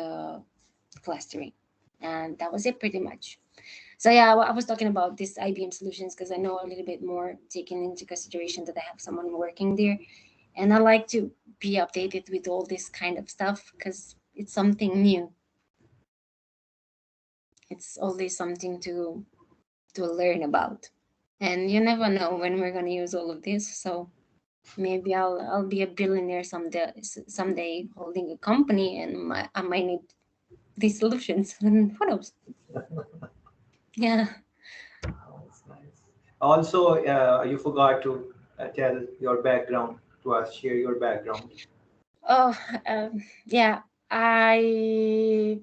clustering. And that was it pretty much. So yeah, I was talking about this IBM solutions because I know a little bit more, taking into consideration that I have someone working there. And I like to be updated with all this kind of stuff because it's something new. It's always something to learn about. And you never know when we're going to use all of this. So maybe I'll be a billionaire someday holding a company, and I might need these solutions. And who knows? Yeah. Oh, that's nice. Also, you forgot to tell your background to us. Share your background. Oh, yeah. I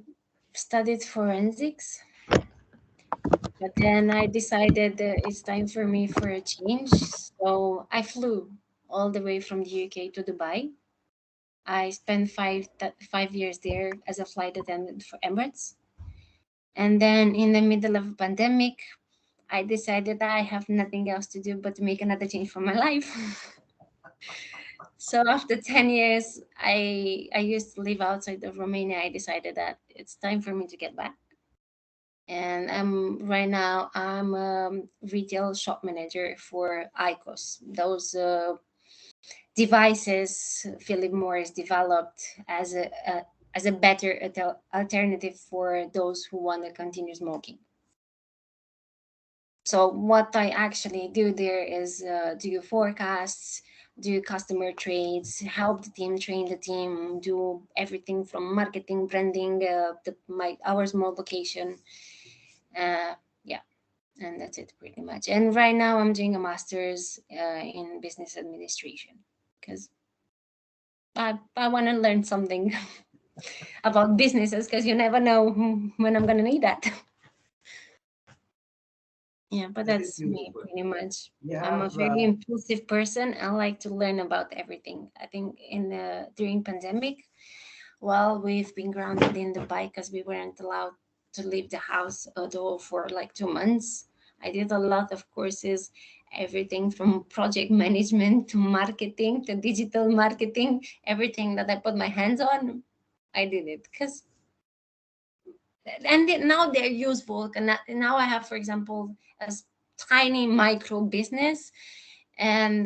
studied forensics, but then I decided that it's time for me for a change. So I flew all the way from the UK to Dubai. I spent 5 years there as a flight attendant for Emirates. And then in the middle of a pandemic, I decided that I have nothing else to do but to make another change for my life. So after 10 years, I used to live outside of Romania. I decided that it's time for me to get back. And right now I'm a retail shop manager for ICOS. Those devices Philip Morris developed as a better alternative for those who want to continue smoking. So what I actually do there is do forecasts, do customer trades, help the team, train the team, do everything from marketing, branding, our small location. Yeah, and that's it pretty much. And right now I'm doing a master's in business administration because I want to learn something about businesses because you never know when I'm gonna need that. Yeah, but That is that's me beautiful. pretty much. You I'm a have, very impulsive person. I like to learn about everything. I think during pandemic, while we've been grounded in Dubai because we weren't allowed to leave the house at all for like 2 months, I did a lot of courses, everything from project management to marketing to digital marketing, everything that I put my hands on, I did it because now they're useful. Now I have, for example, a tiny micro business, and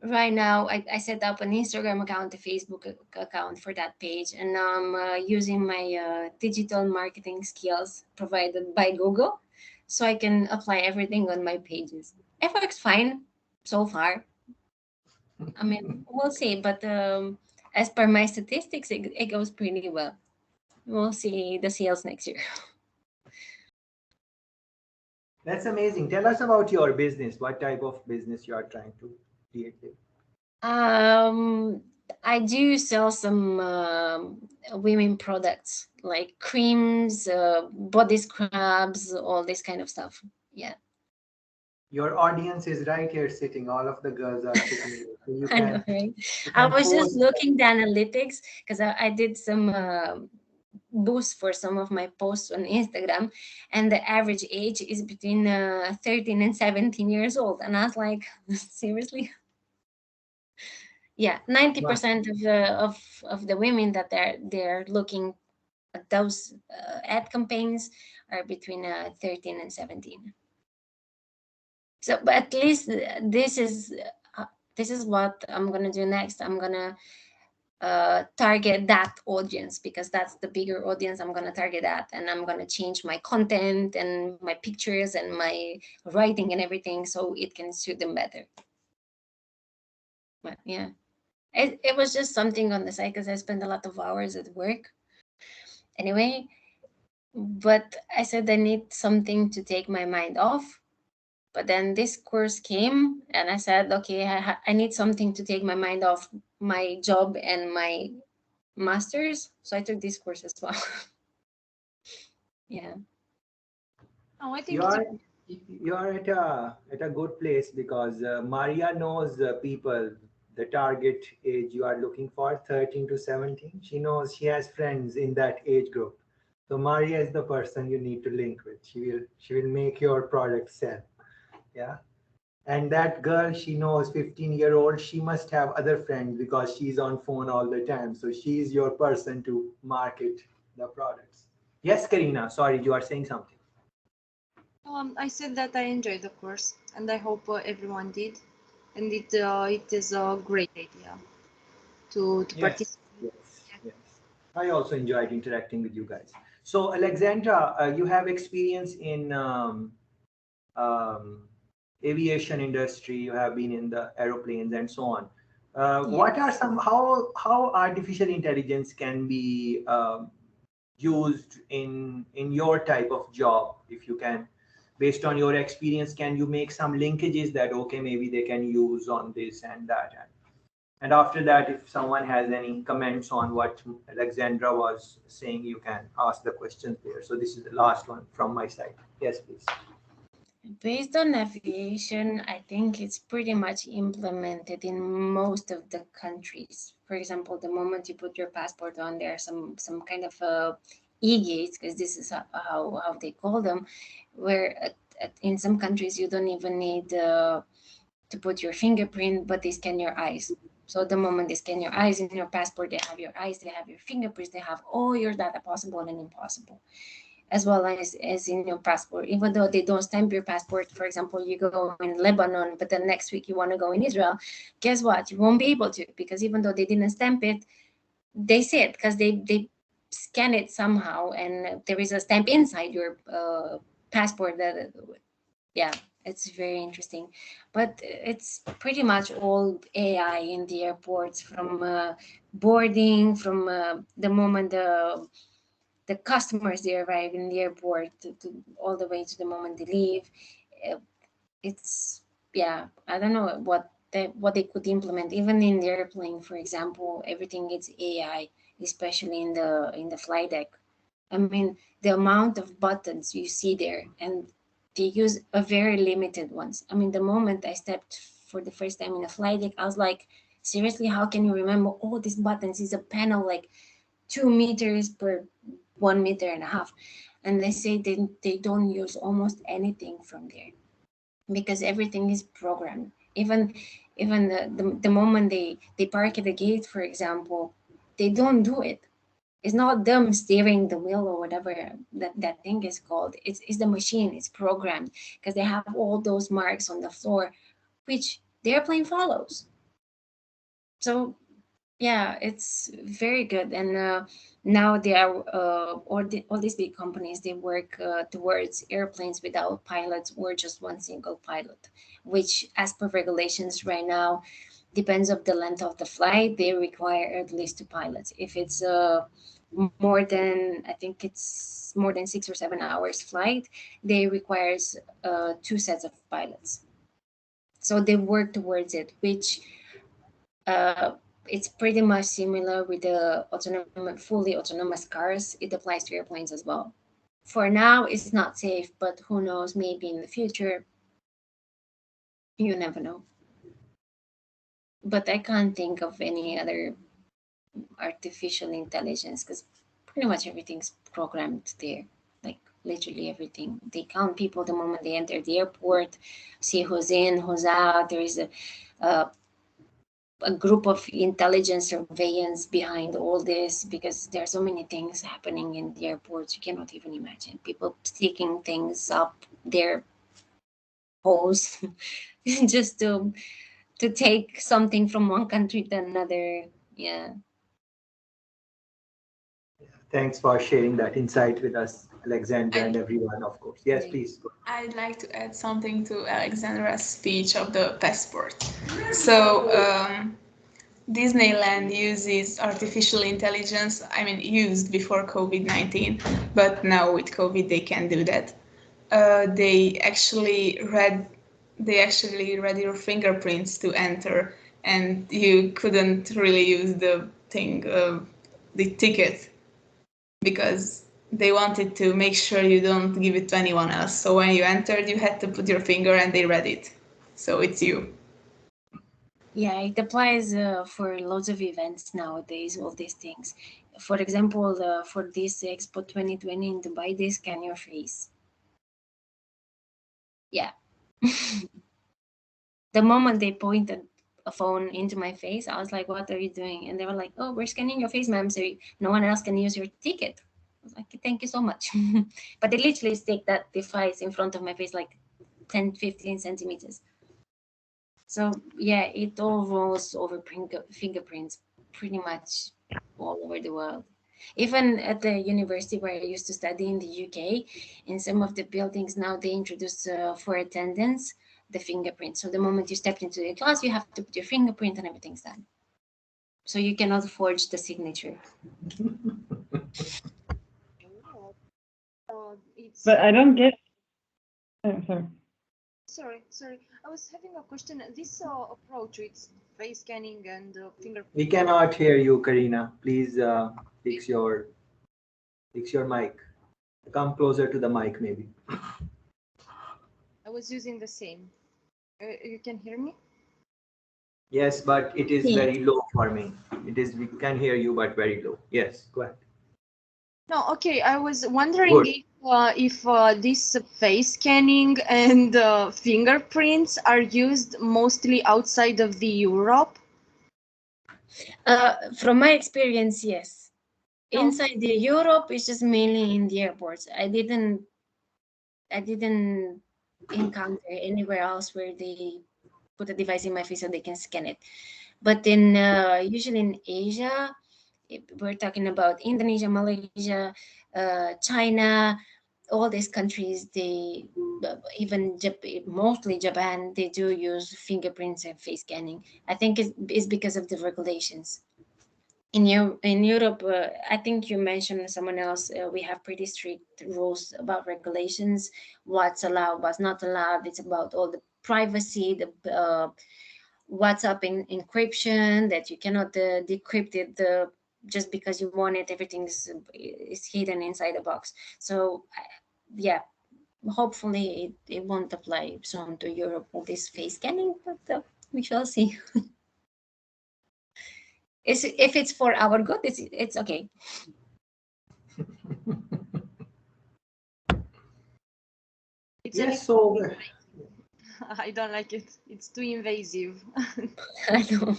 right now I set up an Instagram account, a Facebook account for that page, and now I'm using my digital marketing skills provided by Google, so I can apply everything on my pages. It works fine so far. I mean, we'll see, but as per my statistics, it goes pretty well. We'll see the sales next year. that's amazing. Tell us about your business. What type of business you are trying to create here? Um, I do sell some women products like creams, body scrubs, all this kind of stuff. Yeah, Your audience is right here sitting. All of the girls are sitting here. So I know, right? you I can was just post. looking the analytics because I did some boost for some of my posts on Instagram, and the average age is between 13 and 17 years old, and I was like, seriously? Yeah, 90% of the women that they're looking at those ad campaigns are between 13 and 17. So, but at least this is what I'm gonna do next. I'm gonna target that audience because that's the bigger audience. I'm gonna target that, and I'm gonna change my content and my pictures and my writing and everything so it can suit them better. But yeah. It was just something on the side because I spent a lot of hours at work. Anyway, but I said I need something to take my mind off. But then this course came, and I said, okay, I need something to take my mind off my job and my master's. So I took this course as well. Yeah. Oh, I think You it's are you are at a good place because Maria knows people, the target age you are looking for, 13 to 17. She knows she has friends in that age group. So Maria is the person you need to link with. She will make your product sell. Yeah. And that girl, she knows 15-year-old, she must have other friends because she's on phone all the time. So she's your person to market the products. Yes, Karina, sorry, you are saying something. I said that I enjoyed the course, and I hope everyone did. And it is a great idea to Yes, participate. yes, yes. I also enjoyed interacting with you guys. So, Alexandra, you have experience in um, aviation industry. You have been in the aeroplanes and so on. What are Yes. some how artificial intelligence can be used in your type of job? If you can, based on your experience, can you make some linkages that okay, maybe they can use on this and that? And after that, if someone has any comments on what Alexandra was saying, you can ask the questions there. So this is the last one from my side. Yes, please. Based on aviation, I think it's pretty much implemented in most of the countries. For example, the moment you put your passport on, there are some kind of e-gates, because this is how they call them, where in some countries you don't even need to put your fingerprint, but they scan your eyes. So the moment they scan your eyes in your passport, they have your eyes, they have your fingerprints, they have all your data, possible and impossible, as well as in your passport. Even though they don't stamp your passport, for example, you go in Lebanon, but then next week you want to go in Israel, guess what? You won't be able to, because even though they didn't stamp it, they see it because they scan it somehow, and there is a stamp inside your passport that, yeah, it's very interesting. But it's pretty much all AI in the airports, from boarding, from the moment the customers they arrive in the airport to all the way to the moment they leave. Uh, It's, yeah, I don't know what they could implement even in the airplane. For example, everything is AI, especially in the flight deck. I mean, the amount of buttons you see there, and they use a very limited ones. I mean, the moment I stepped for the first time in a flight deck, I was like, seriously, how can you remember all these buttons? It's a panel like 2 meters per 1.5 meters. And they say they don't use almost anything from there, because everything is programmed. Even the moment they park at the gate, for example, they don't do it. It's not them steering the wheel or whatever that thing is called. It's the machine. It's programmed, because they have all those marks on the floor, which the airplane follows. So yeah, it's very good. And now they are all these big companies, they work towards airplanes without pilots or just one single pilot, which as per regulations right now depends of the length of the flight. They require at least two pilots. If it's more than, I think it's more than 6 or 7 hours flight, they requires two sets of pilots. So they work towards it, which uh, it's pretty much similar with the fully autonomous cars. It applies to airplanes as well. For now, it's not safe, but who knows? Maybe in the future, you never know. But I can't think of any other artificial intelligence, because pretty much everything's programmed there. Like literally everything. They count people the moment they enter the airport, see who's in, who's out. There is a group of intelligence surveillance behind all this, because there are so many things happening in the airports you cannot even imagine. People sticking things up their holes just to take something from one country to another. Yeah. Thanks for sharing that insight with us, Alexandra, and everyone, of course. Yes, please. I'd like to add something to Alexandra's speech of the passport. So, Disneyland uses artificial intelligence, I mean, used before COVID-19, but now with COVID they can do that. They actually read your fingerprints to enter, and you couldn't really use the the ticket, because they wanted to make sure you don't give it to anyone else. So when you entered, you had to put your finger and they read it. So it's you. Yeah, it applies for lots of events nowadays, all these things. For example, for this Expo 2020 in Dubai, they scan your face. Yeah. The moment they pointed a phone into my face, I was like, what are you doing? And they were like, oh, we're scanning your face, ma'am, so no one else can use your ticket. I was like, thank you so much. But they literally stick that device in front of my face like 10, 15 centimeters. So yeah, it all rolls over fingerprints pretty much all over the world. Even at the university where I used to study in the UK, in some of the buildings now they introduce for attendance the fingerprint. So the moment you step into the class, you have to put your fingerprint and everything's done. So you cannot forge the signature. it's. But I don't get. Oh, sorry. Sorry. I was having a question. This approach with face scanning and fingerprint. We cannot hear you, Karina. Please fix your mic. Come closer to the mic, maybe. I was using the same. You can hear me? Yes, but it is Yeah. very low for me. It is. We can hear you, but very low. Yes, go ahead. No, okay. I was wondering Good. if this face scanning and fingerprints are used mostly outside of the Europe. From my experience, yes. No. Inside the Europe, it's just mainly in the airports. I didn't encounter anywhere else where they put a device in my face so they can scan it. But in usually in Asia, if we're talking about Indonesia, Malaysia, China, all these countries, they even mostly Japan, they do use fingerprints and face scanning. I think it's because of the regulations. In Europe, I think you mentioned someone else. We have pretty strict rules about regulations, what's allowed, what's not allowed. It's about all the privacy, the WhatsApp encryption, that you cannot decrypt it just because you want it. Everything is hidden inside the box. So yeah, hopefully it won't apply soon to Europe with this face scanning, but we shall see. If it's for our good, it's okay. It's Yes, so I don't like it. It's too invasive. I know.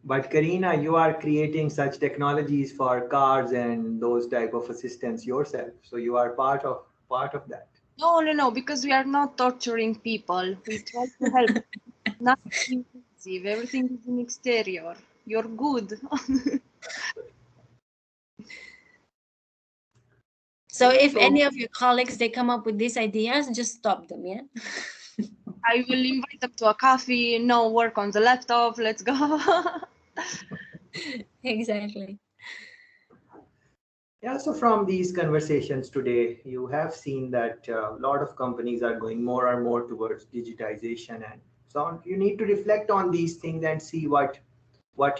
but Karina, you are creating such technologies for cars and those type of assistants yourself. So you are part of that. No, because we are not torturing people. We try to help. Nothing invasive. Everything is in exterior. You're good. So if any of your colleagues they come up with these ideas, just stop them, yeah? I will invite them to a coffee. No work on the laptop. Let's go. Exactly. Yeah, so from these conversations today, you have seen that a lot of companies are going more and more towards digitization and so on. You need to reflect on these things and see what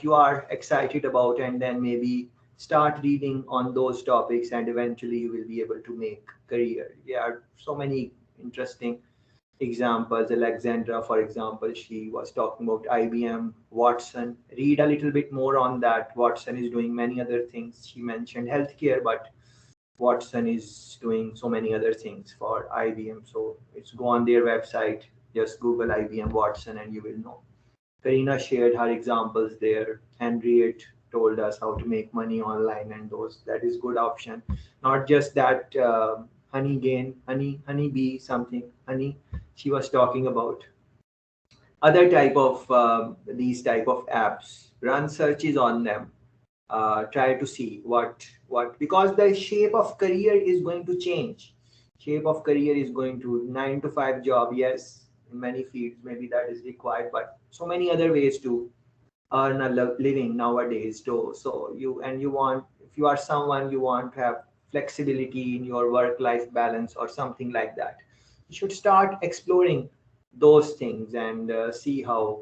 you are excited about, and then maybe start reading on those topics, and eventually you will be able to make career. There are so many interesting examples. Alexandra, for example, she was talking about IBM, Watson. Read a little bit more on that. Watson is doing many other things. She mentioned healthcare, but Watson is doing so many other things for IBM. So it's go on their website, just Google IBM Watson, and you will know. Karina shared her examples there. Henriette told us how to make money online, and those that is good option. Not just that honey gain, honey bee something honey. She was talking about other type of these type of apps. Run searches on them. Try to see what because the shape of career is going to change. Shape of career is going to 9 to 5 job. Yes, in many fields maybe that is required, but so many other ways to earn a living nowadays. So you want, if you are someone you want to have flexibility in your work life balance or something like that, you should start exploring those things and see how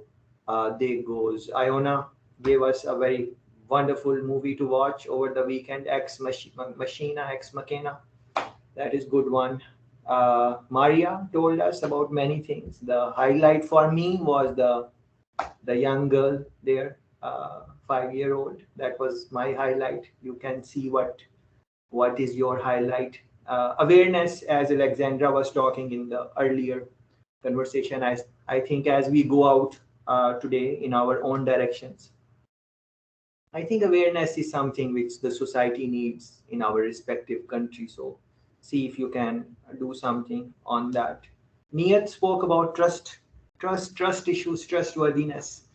they goes. Iona gave us a very wonderful movie to watch over the weekend, Machina, Ex Machina. That is good one. Maria told us about many things. The highlight for me was the young girl there, 5 year old. That was my highlight. You can see what is your highlight. Awareness, as Alexandra was talking in the earlier conversation. I think as we go out today in our own directions, I think awareness is something which the society needs in our respective countries. So see if you can do something on that. Niyat spoke about trust issues, trustworthiness.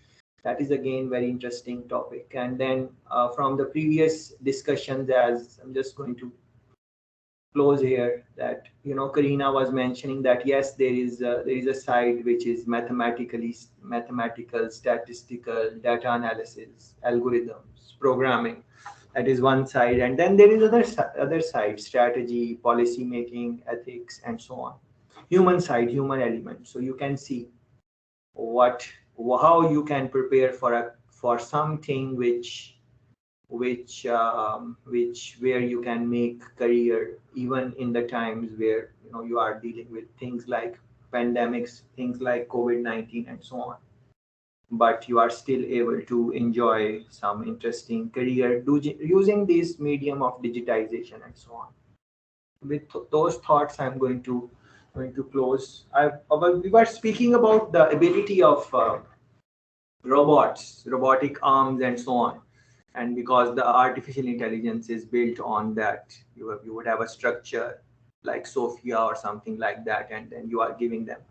That is again very interesting topic. And then from the previous discussions, as I'm just going to close here, that Karina was mentioning that yes, there is a side which is mathematical, statistical, data analysis, algorithms, programming, That is one side, and then there is other side: strategy, policy making, ethics, and so on. Human side, human element. So you can see how you can prepare for something which where you can make career even in the times where you are dealing with things like pandemics, things like COVID-19, and so on. But you are still able to enjoy some interesting career using this medium of digitization and so on. With those thoughts, I'm going to close. We were speaking about the ability of robots, robotic arms, and so on. And because the artificial intelligence is built on that, you would have a structure like Sophia or something like that, and then you are giving them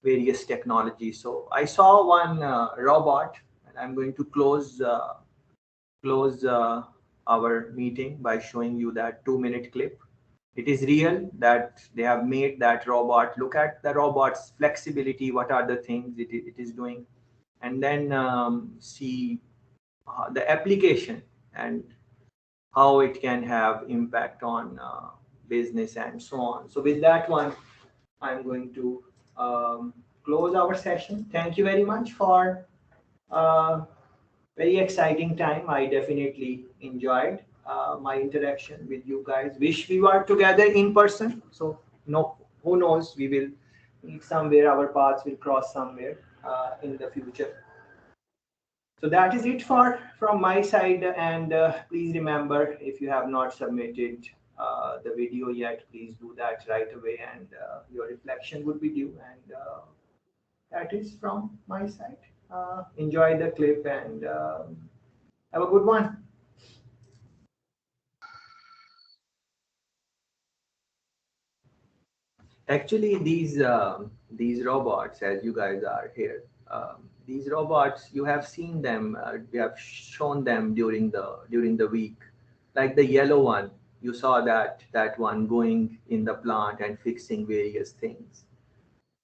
various technologies. So I saw one robot, and I'm going to close our meeting by showing you that 2-minute clip. It is real that they have made that robot. Look at the robot's flexibility. What are the things it is doing? And then see the application and how it can have impact on business and so on. So with that one, I'm going to close our session. Thank you very much for very exciting time. I definitely enjoyed my interaction with you guys. Wish we were together in person. So no, who knows? We will meet somewhere. Our paths will cross somewhere in the future. So that is it from my side. And please remember, if you have not submitted the video yet, please do that right away, and your reflection would be due. And that is from my side. Enjoy the clip and have a good one. Actually, these robots, as you guys are here, these robots, you have seen them. We have shown them during the week. Like the yellow one, you saw that one going in the plant and fixing various things.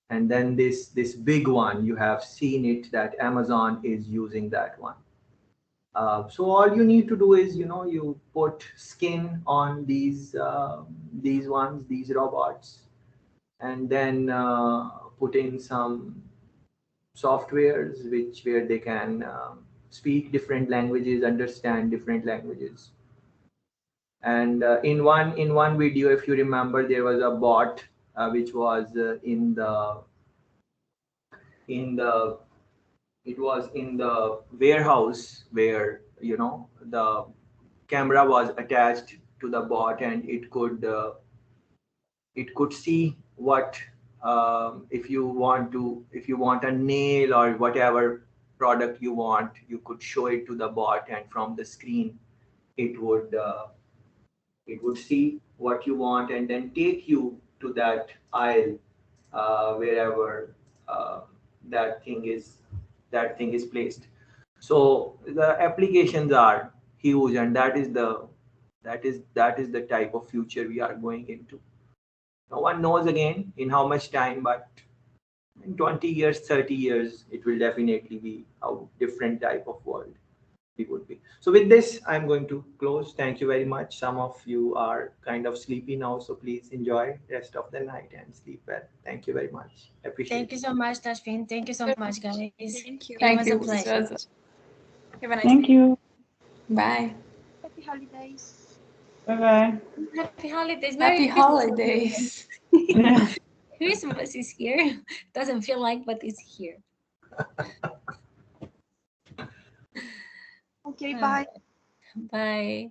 And then this big one, you have seen it, that Amazon is using that one. So all you need to do is, you put skin on these robots, and then put in some softwares where they can speak different languages, understand different languages. And in one video, if you remember, there was a bot which was in the warehouse, where the camera was attached to the bot, and it could see what, if you want a nail or whatever product you want, you could show it to the bot, and from the screen it would see what you want and then take you to that aisle, wherever that thing is placed. So the applications are huge, and that is the type of future we are going into. No one knows again in how much time, but in 20 years, 30 years, it will definitely be a different type of world we would be. So with this, I'm going to close. Thank you very much. Some of you are kind of sleepy now, so please enjoy rest of the night and sleep well. Thank you very much. Appreciate Thank you it. so much, Tashfin. Thank you so much, guys. Thank you. It Thank was a you. pleasure. Have a nice Thank day. you. Bye. Happy holidays. Bye bye. Happy holidays. Merry Happy Christmas. holidays. Yeah. Christmas is here. Doesn't feel like, but it's here. Okay, bye. Bye.